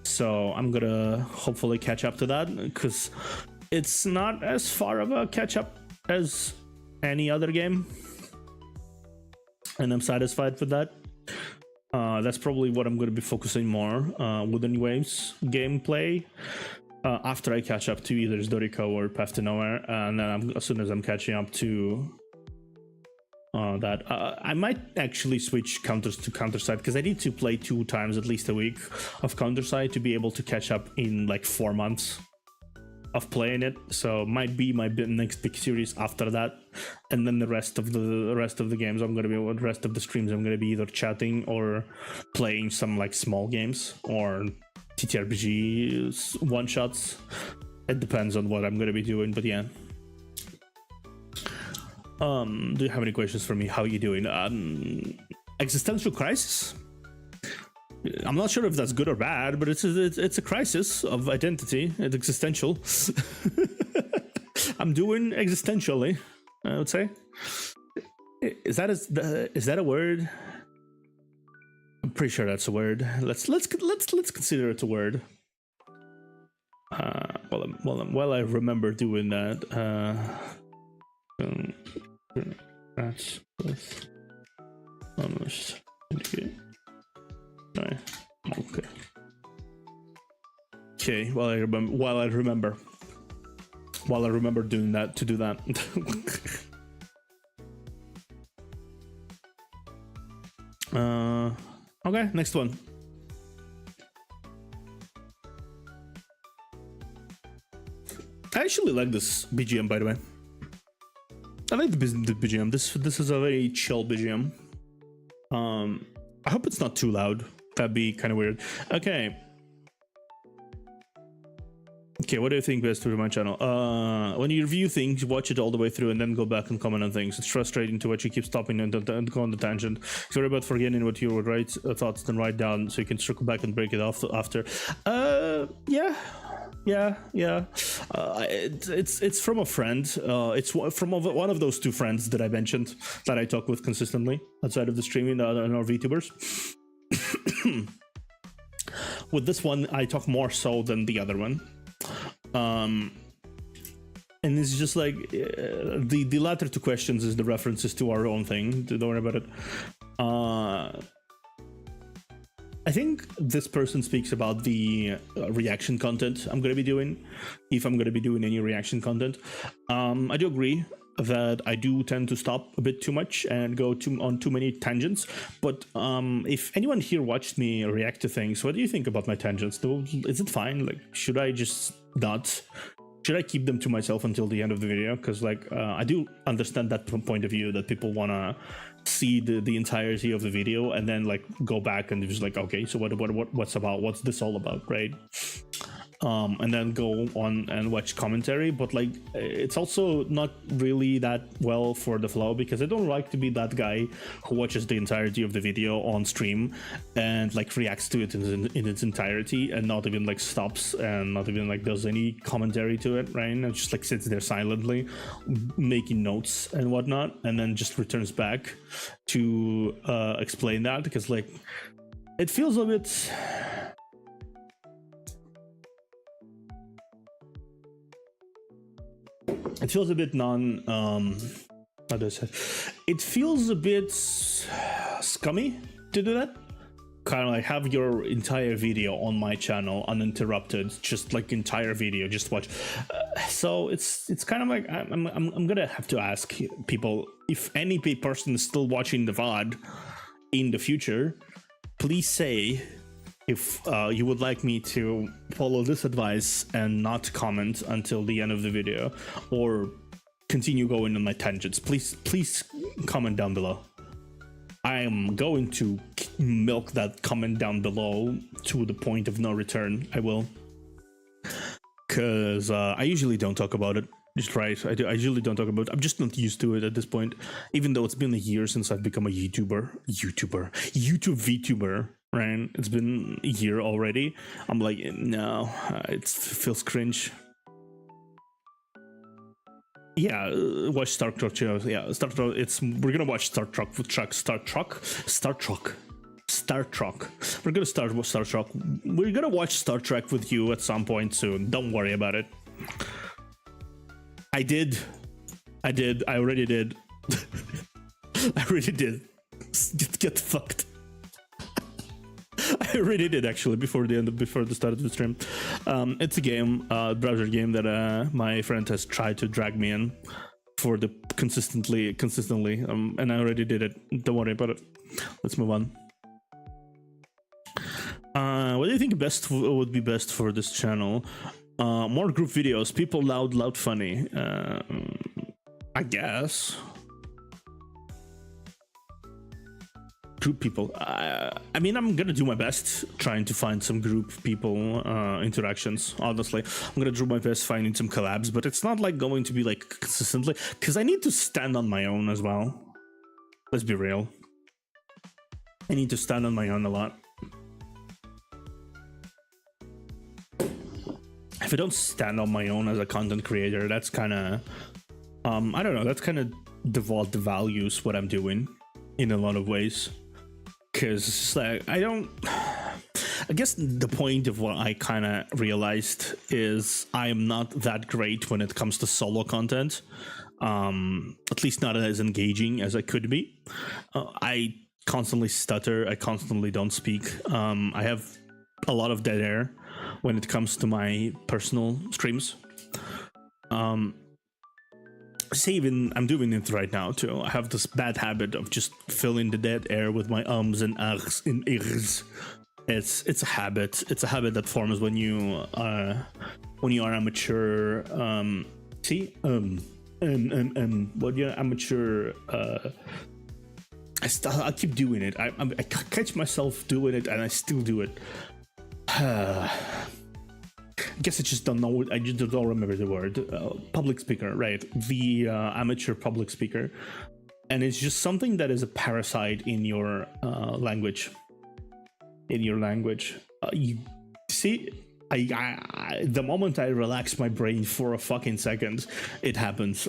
So I'm gonna hopefully catch up to that, because it's not as far of a catch up as any other game, and I'm satisfied with that. That's probably what I'm going to be focusing more Wuthering Waves gameplay after I catch up to either Doriko or Path to Nowhere, and then as soon as I'm catching up to that, I might actually switch counters to Counterside, because I need to play 2 times at least a week of Counterside to be able to catch up in like 4 months of playing it. So might be my next big series after that, and then the rest of the games I'm gonna be, the rest of the streams I'm gonna be either chatting or playing some like small games or TTRPG one shots. It depends on what I'm gonna be doing, but yeah. Do you have any questions for me? How are you doing? Existential crisis? I'm not sure if that's good or bad, but it's a crisis of identity. It's existential. I'm doing existentially, I would say. Is that a word? I'm pretty sure that's a word. Let's consider it a word. Well, I remember doing that. That's almost okay. Okay. Okay, well, I remember doing that to do that. Okay, next one. I actually like this BGM, by the way. I like the BGM. This is a very chill BGM. I hope it's not too loud. That'd be kind of weird. Okay. Okay, what do you think best for my channel? When you review things, watch it all the way through and then go back and comment on things. It's frustrating to watch you keep stopping and go on the tangent. Sorry about forgetting what you would write thoughts, then write down so you can circle back and break it off after. Yeah. It's from a friend. It's from one of those two friends that I mentioned that I talk with consistently outside of the streaming and our VTubers. With this one, I talk more so than the other one. And it's just like the latter two questions is the references to our own thing. Don't worry about it. I think this person speaks about the reaction content I'm going to be doing, if I'm going to be doing any reaction content. I do agree that I do tend to stop a bit too much and go on too many tangents, but if anyone here watched me react to things, what do you think about my tangents? Is it fine? Like, should I just not? Should I keep them to myself until the end of the video? Because like I do understand that point of view that people want to see the entirety of the video and then like go back and just like, okay, so what's this all about, right? And then go on and watch commentary, but like it's also not really that well for the flow, because I don't like to be that guy who watches the entirety of the video on stream and like reacts to it in its entirety and not even like stops and not even like does any commentary to it, right? And just like sits there silently making notes and whatnot, and then just returns back to explain that, because like it feels a bit... It feels a bit how do I say? It feels a bit scummy to do that. Kind of like have your entire video on my channel uninterrupted, just like entire video, just watch. So it's kind of like I'm gonna have to ask people, if any person is still watching the VOD in the future, please say if you would like me to follow this advice and not comment until the end of the video, or continue going on my tangents. Please comment down below. I am going to milk that comment down below to the point of no return. I will, because I usually don't talk about it. Just right, I usually don't talk about it. I'm just not used to it at this point, even though it's been a year since I've become a YouTube VTuber. Right, it's been a year already. I'm like, no, it feels cringe. Yeah, watch Star Trek. Yeah, Star Trek. We're gonna watch Star Trek. We're gonna start with Star Trek. We're gonna watch Star Trek with you at some point soon. Don't worry about it. I already did. I really did. Get fucked. I already did, actually, before the start of the stream. It's a game, browser game that my friend has tried to drag me in for the consistently, and I already did it. Don't worry about it. Let's move on. What do you think would be best for this channel? More group videos, people loud funny. I guess. Group people. I mean, I'm gonna do my best trying to find some group people interactions. Honestly, I'm gonna do my best finding some collabs, but it's not like going to be like consistently, because I need to stand on my own as well. Let's be real. I need to stand on my own a lot. If I don't stand on my own as a content creator, that's kind of I don't know, that's kind of devalues what I'm doing in a lot of ways. Because it's like, I guess the point of what I kind of realized is I am not that great when it comes to solo content, at least not as engaging as I could be. I constantly stutter, I constantly don't speak, I have a lot of dead air, when it comes to my personal streams. See, even I'm doing it right now too. I have this bad habit of just filling the dead air with my ums and ahs and ihs. It's a habit. It's a habit that forms when you are amateur. When you're amateur. I keep doing it. I catch myself doing it, and I still do it. I guess I just don't know. I just don't remember the word. Public speaker, right? The amateur public speaker, and it's just something that is a parasite in your language. You see, the moment I relax my brain for a fucking second, it happens.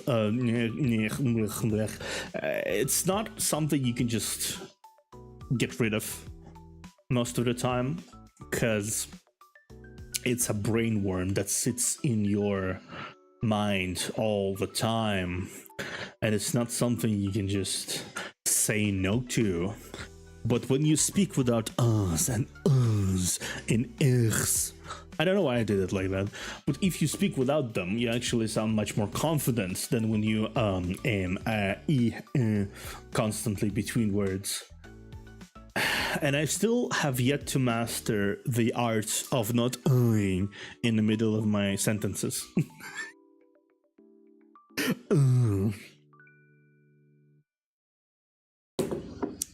It's not something you can just get rid of most of the time, because it's a brain worm that sits in your mind all the time, and it's not something you can just say no to. But when you speak without uhs and uhs and ihs, I don't know why I did it like that, but if you speak without them, you actually sound much more confident than when you constantly between words. And I still have yet to master the art of not in the middle of my sentences.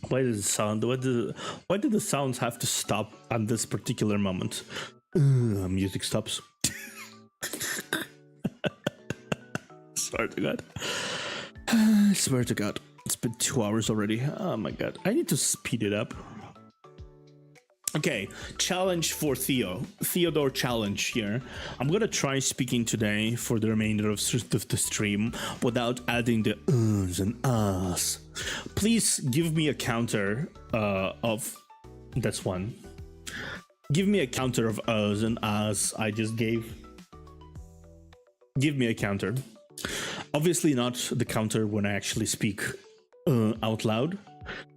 Why does it sound? Why do the sounds have to stop at this particular moment? Music stops. Swear to God. I swear to God. It's been 2 hours already. Oh my God. I need to speed it up. Okay, challenge for Theodore challenge here. I'm gonna try speaking today for the remainder of the stream without adding the uhs and ahs. Please give me a counter of... That's one. Give me a counter of uhs and ahs I just gave. Give me a counter. Obviously not the counter when I actually speak out loud.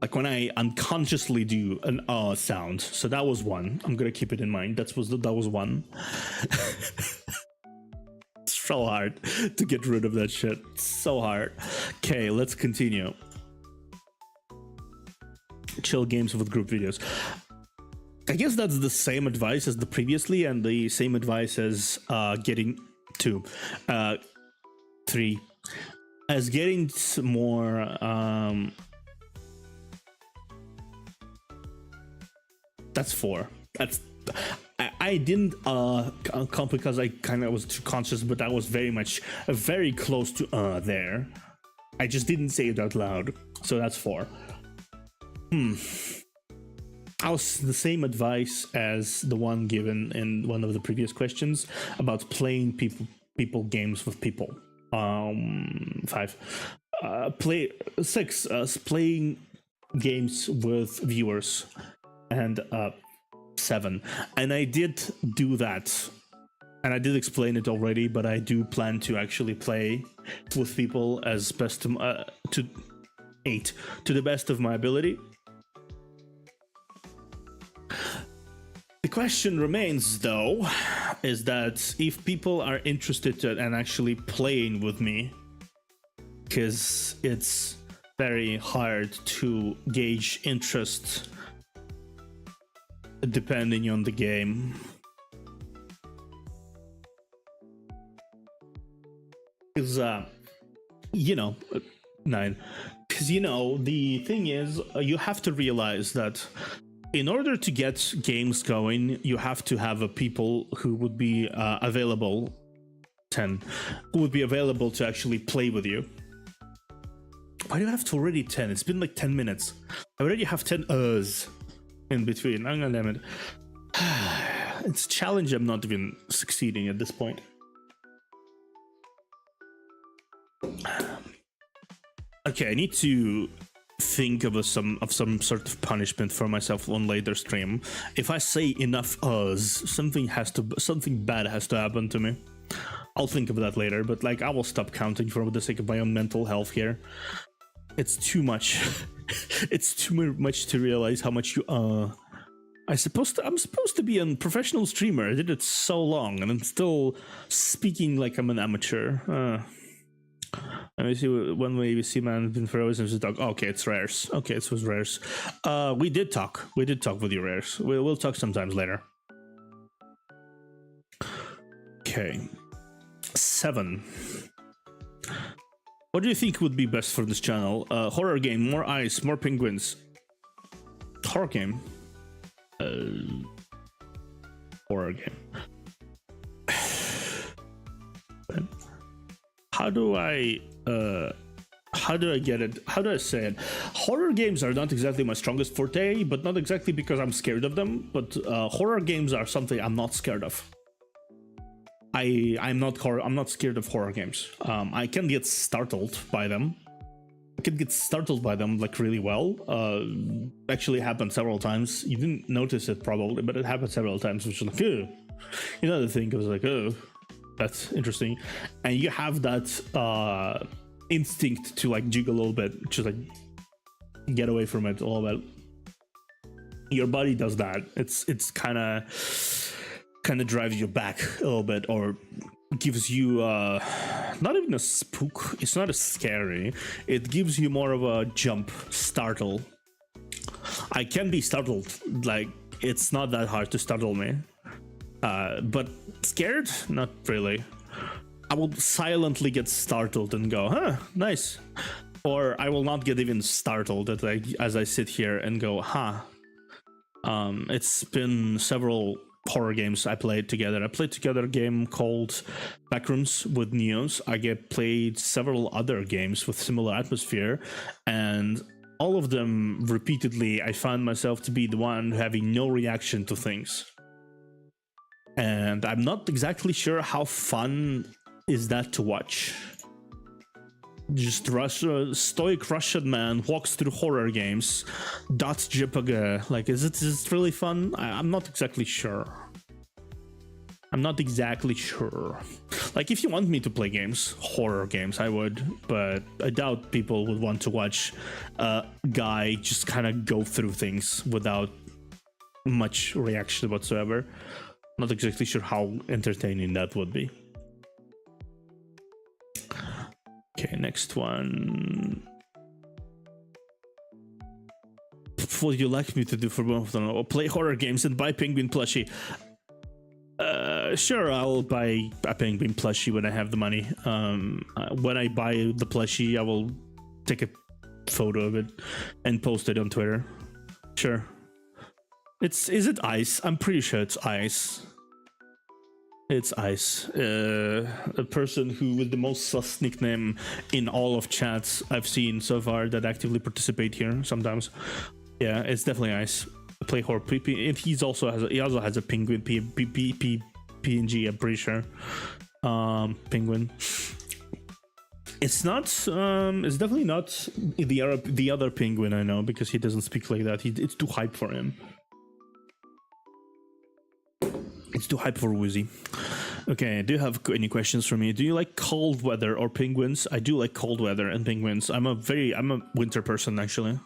Like when I unconsciously do an sound. So that was one. I'm gonna keep it in mind. That was one. It's so hard to get rid of that shit. So hard. Okay, let's continue. Chill games with group videos. I guess that's the same advice as the previously, and the same advice as getting to 3. As getting more that's 4. That's I didn't count because I kind of was too conscious, but I was very close to there. I just didn't say it out loud, so that's 4. I was the same advice as the one given in one of the previous questions about playing people games with people. 5. 6. Playing games with viewers. And 7. And I did do that, and I did explain it already, but I do plan to actually play with people as best to 8 to the best of my ability. The question remains, though, is that if people are interested in actually playing with me, because it's very hard to gauge interest depending on the game. Because, 9. Because, the thing is, you have to realize that in order to get games going, you have to have people who would be available, 10, who would be available to actually play with you. Why do you have to already 10? It's been like 10 minutes. I already have 10 uhs in between. I'm gonna damn it. It's a challenge. I'm not even succeeding at this point. Okay, I need to think of some sort of punishment for myself on later stream. If I say enough uhs, something bad has to happen to me. I'll think of that later, but I will stop counting for the sake of my own mental health here. It's too much. It's too much to realize how much you I'm supposed to be a professional streamer. I did it so long, and I'm still speaking like I'm an amateur. Let me see one way we see man been frozen to talk. Okay, it's rares. Okay, it was rares. We did talk. We did talk with you, rares. We'll talk sometimes later. Okay, 7. What do you think would be best for this channel? Horror game, more ice, more penguins. Horror game. Horror game. How do I get it? How do I say it? Horror games are not exactly my strongest forte, but not exactly because I'm scared of them. But horror games are something I'm not scared of. I'm not scared of horror games. I can get startled by them. I can get startled by them like really well. Actually happened several times. You didn't notice it probably, but it happened several times, which was like, oh. You know, the thing was like, oh, that's interesting. And you have that instinct to like jiggle a little bit, just like get away from it a little bit. Your body does that. It's kind of drives you back a little bit, or gives you not even a spook. It's not as scary. It gives you more of a jump, startle. I can be startled. Like, it's not that hard to startle me. But scared? Not really. I will silently get startled and go, huh, nice. Or I will not get even startled as I sit here and go, huh. It's been several horror games I played together. I played together a game called Backrooms with Neos. I played several other games with similar atmosphere, and all of them repeatedly I found myself to be the one having no reaction to things. And I'm not exactly sure how fun is that to watch. Just stoic Russian man walks through horror games. That's JPG. Like, is it really fun? I'm not exactly sure. I'm not exactly sure. Like, if you want me to play games, horror games, I would. But I doubt people would want to watch a guy just kind of go through things without much reaction whatsoever. Not exactly sure how entertaining that would be. Okay, next one. What would you like me to do for both of them? Or play horror games and buy penguin plushie? Sure, I'll buy a penguin plushie when I have the money. When I buy the plushie, I will take a photo of it and post it on Twitter. Sure. Is it ice? I'm pretty sure it's ice. It's ice. A person who with the most sus nickname in all of chats I've seen so far that actively participate here sometimes. Yeah, it's definitely ice. Play horror. And he also has a penguin PNG. I'm pretty sure. Penguin. It's not. It's definitely not the other penguin I know, because he doesn't speak like that. It's too hype for him. It's too hype for Woozy. Okay, do you have any questions for me? Do you like cold weather or penguins? I do like cold weather and penguins. I'm a winter person, actually.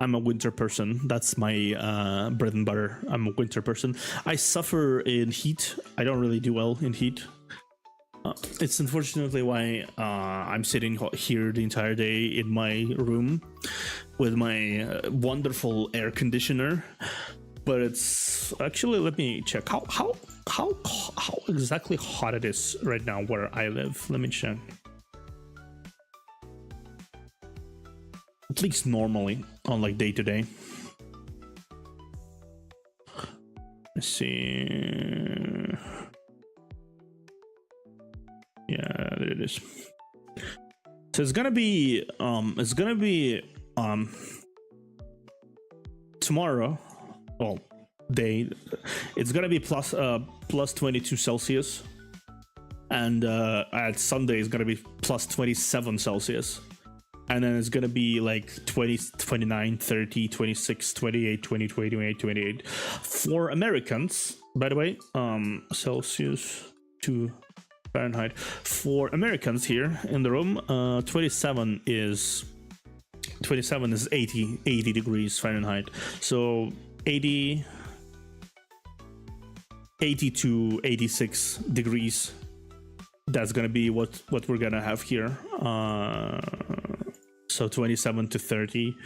I'm a winter person. That's my bread and butter. I'm a winter person. I suffer in heat. I don't really do well in heat. It's unfortunately why I'm sitting here the entire day in my room with my wonderful air conditioner. But it's actually, let me check how exactly hot it is right now where I live. Let me check. At least normally on like day to day. Let's see. Yeah, there it is. So it's gonna be tomorrow. Well, day, it's gonna be plus 22 Celsius, and at Sunday it's gonna be plus 27 Celsius, and then it's gonna be like 20, 29, 30, 26, 28, 20, 28, 28 for Americans, by the way. Celsius to Fahrenheit for Americans here in the room. 27 is 80 degrees Fahrenheit. So 80 to 86 degrees. That's gonna be what we're gonna have here. So 27 to 30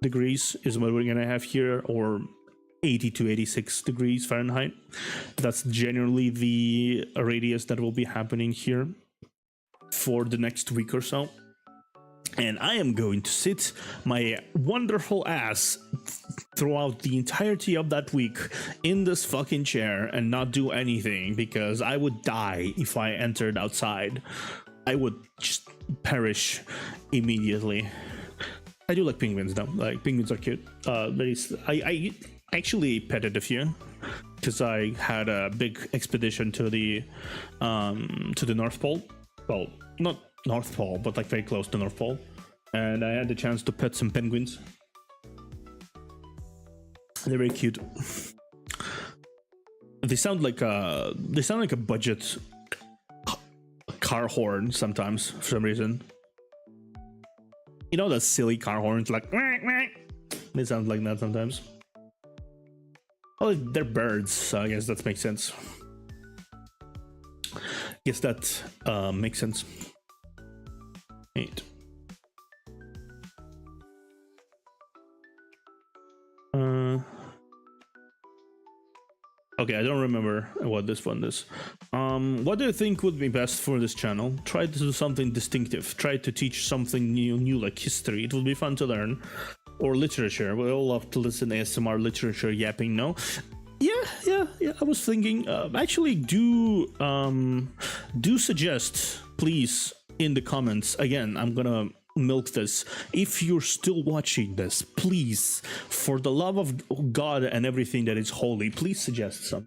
degrees is what we're gonna have here, or 80 to 86 degrees Fahrenheit. That's generally the radius that will be happening here for the next week or so. And I am going to sit my wonderful ass throughout the entirety of that week in this fucking chair and not do anything, because I would die if I entered outside. I would just perish immediately. I do like penguins though. Like, penguins are cute. I actually petted a few because I had a big expedition to the North Pole. Well, not North Pole, but like very close to North Pole, and I had the chance to pet some penguins. They're very cute. They sound like a budget car horn sometimes for some reason. You know, the silly car horns, like they sound like that sometimes. Oh, they're birds, so I guess that makes sense. Guess that makes sense. 8. Okay, I don't remember what this one is. What do you think would be best for this channel? Try to do something distinctive. Try to teach something new like history. It will be fun to learn. Or literature. We all love to listen to ASMR literature yapping, no? Yeah. I was thinking, actually, do suggest, please, in the comments. Again, I'm gonna milk this. If you're still watching this, please, for the love of God and everything that is holy, please suggest some.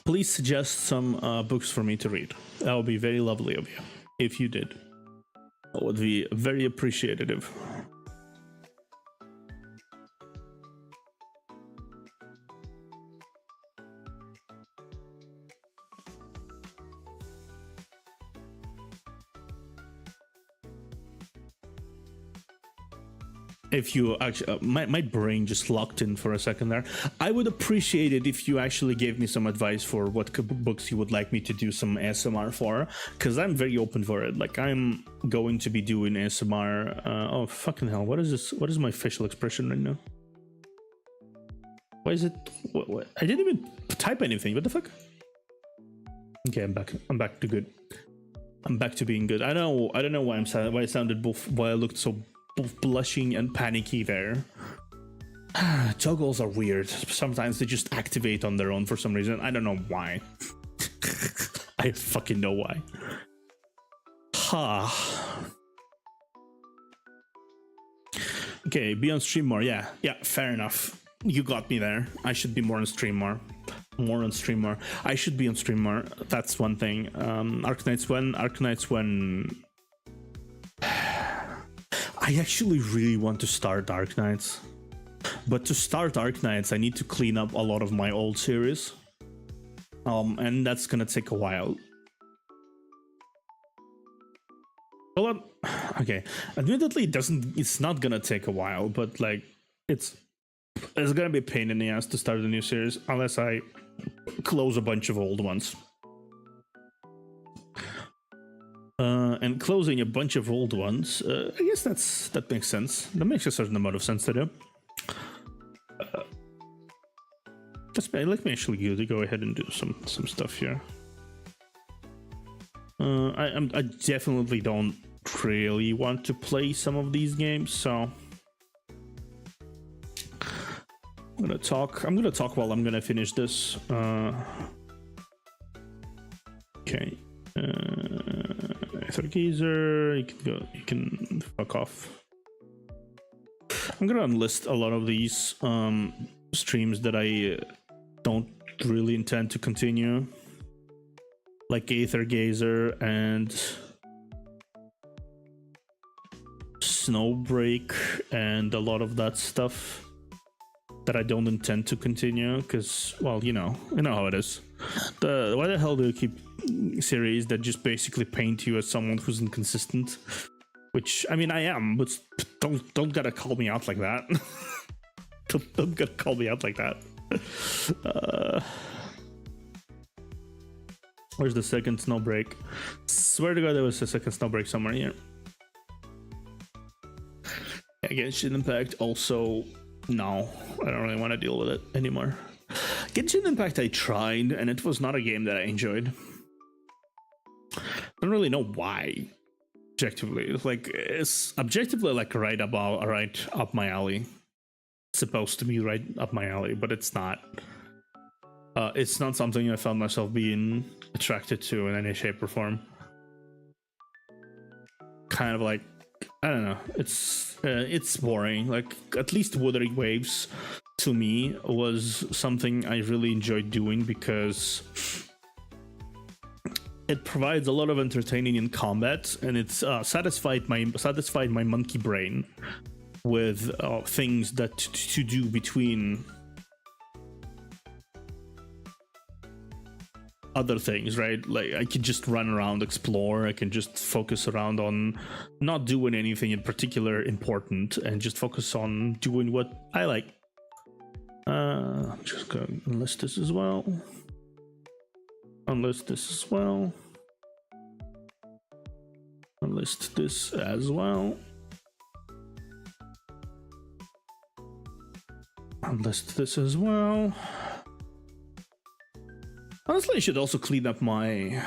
Please suggest some books for me to read. That would be very lovely of you, if you did. I would be very appreciative. If you actually, my brain just locked in for a second there. I would appreciate it if you actually gave me some advice for what books you would like me to do some ASMR for, because I'm very open for it. Like, I'm going to be doing ASMR. Oh fucking hell! What is this? What is my facial expression right now? Why is it? What? I didn't even type anything. What the fuck? Okay, I'm back. I'm back to good. I'm back to being good. I don't know why I'm sad. Why I sounded both. Why I looked so both blushing and panicky there. Toggles are weird. Sometimes they just activate on their own for some reason. I don't know why. I fucking know why. Ha. Okay, be on stream more. Yeah, fair enough. You got me there. I should be more on stream more. I should be on stream more. That's one thing. Arknights when I actually really want to start Arknights, but to start Arknights I need to clean up a lot of my old series, and that's gonna take a while. Well, okay, admittedly it's not gonna take a while, but like it's gonna be a pain in the ass to start a new series unless I close a bunch of old ones. And closing a bunch of old ones, I guess that makes sense. That makes a certain amount of sense to do. Let me actually go ahead and do some stuff here. I definitely don't really want to play some of these games, so I'm gonna talk while I'm gonna finish this. Okay. Geezer, you can fuck off. I'm gonna unlist a lot of these streams that I don't really intend to continue, like Aether Gazer and Snowbreak and a lot of that stuff that I don't intend to continue because, well, you know how it is. Why the hell do you keep series that just basically paint you as someone who's inconsistent? which I mean I am, but don't gotta call me out like that. don't gotta call me out like that. Where's the second snow break? Swear to God, there was a second snow break somewhere here. Yeah, Genshin Impact also, no, I don't really want to deal with it anymore. Genshin Impact I tried, and it was not a game that I enjoyed. I don't really know why. Objectively, it's objectively like right up my alley. It's supposed to be right up my alley, but it's not. It's not something I found myself being attracted to in any shape or form. Kind of like, I don't know. It's boring. Like, at least Wuthering Waves to me was something I really enjoyed doing because it provides a lot of entertaining in combat, and it's satisfied my monkey brain with things that to do between other things, right? Like I can just run around, explore. I can just focus around on not doing anything in particular important and just focus on doing what I like. I'm just gonna enlist this as well. Enlist this as well. Enlist this as well. Enlist this as well. Honestly, I should also clean up my...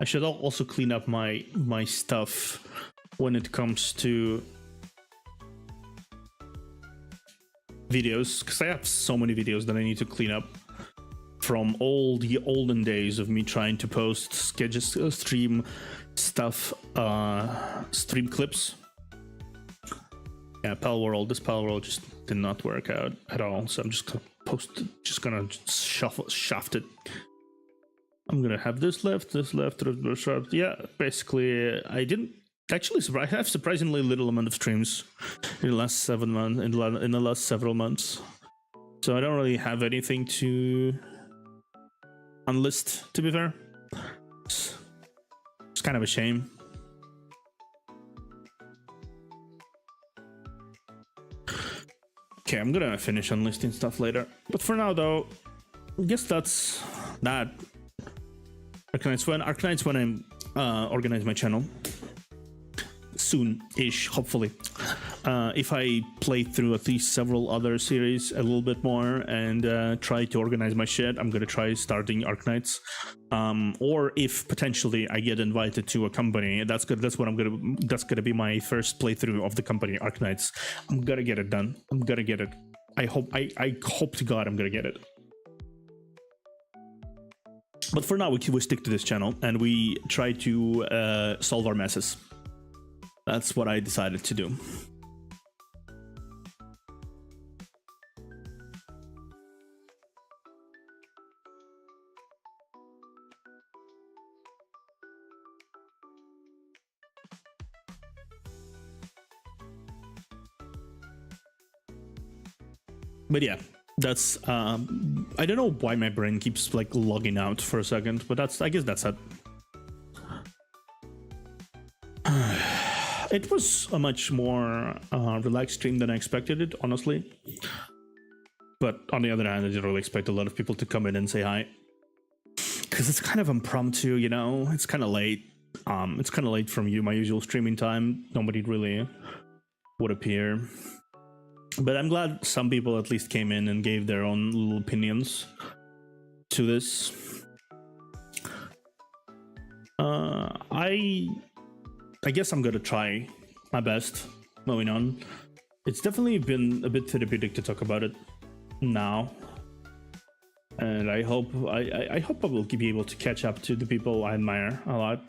I should also clean up my stuff when it comes to videos, because I have so many videos that I need to clean up from all the olden days of me trying to post stream stuff, stream clips. Yeah, this Pal World just did not work out at all, so I'm just gonna shaft it. I'm gonna have this left, sharp. Yeah, basically, I didn't actually. I have surprisingly little amount of streams in the last 7 months. In the last several months, so I don't really have anything to unlist. To be fair, it's kind of a shame. Okay, I'm gonna finish unlisting stuff later. But for now, though, I guess that's that. Arknights when I organize my channel. Soon-ish, hopefully. If I play through at least several other series a little bit more and try to organize my shit, I'm gonna try starting Arknights. Or if potentially I get invited to a company, that's good. That's gonna be my first playthrough of the company, Arknights. I'm gonna get it done. I'm gonna get it. I hope to God I'm gonna get it. But for now, we stick to this channel and we try to solve our messes. That's what I decided to do. But yeah, that's I don't know why my brain keeps like logging out for a second, but I guess that's it. It was a much more relaxed stream than I expected it, honestly. But on the other hand, I didn't really expect a lot of people to come in and say hi, because it's kind of impromptu, you know. It's kind of late. It's kind of late from my usual streaming time. Nobody really would appear. But I'm glad some people at least came in and gave their own little opinions to this. I guess I'm gonna try my best moving on. It's definitely been a bit therapeutic to talk about it now. And I hope I will be able to catch up to the people I admire a lot.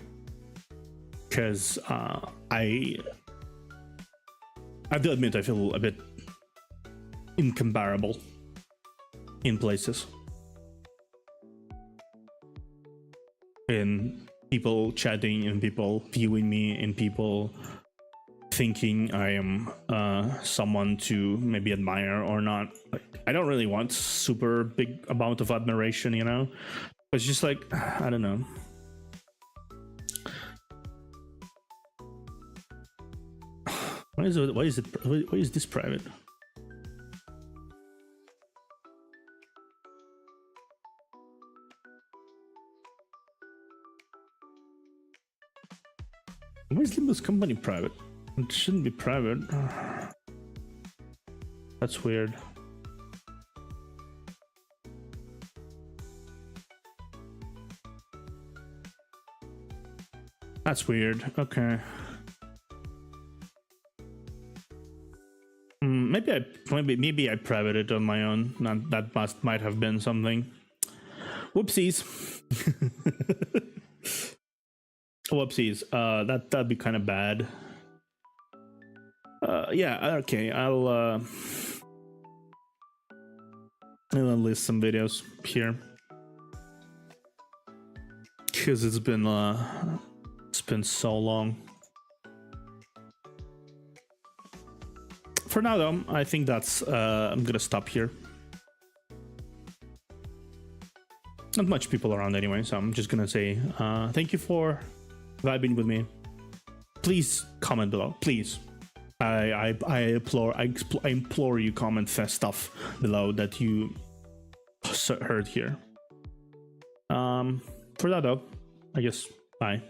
Because I have to admit I feel a bit incomparable in places. In people chatting, in people viewing me, in people thinking I am someone to maybe admire or not. Like, I don't really want super big amount of admiration, you know? It's just like, I don't know. is it? Why is it? Why is this private? Why is Limbo's company private? It shouldn't be private. That's weird. That's weird. Okay. Maybe I privated it on my own. That might have been something. Whoopsies. Whoopsies. That'd be kind of bad. Yeah. Okay. I'll list some videos here because it's been so long. For now though, I think that's I'm gonna stop here. Not much people around anyway, so I'm just gonna say thank you for vibing with me. Please comment below, please. I implore you, comment stuff below that you heard here. For that though, I guess bye.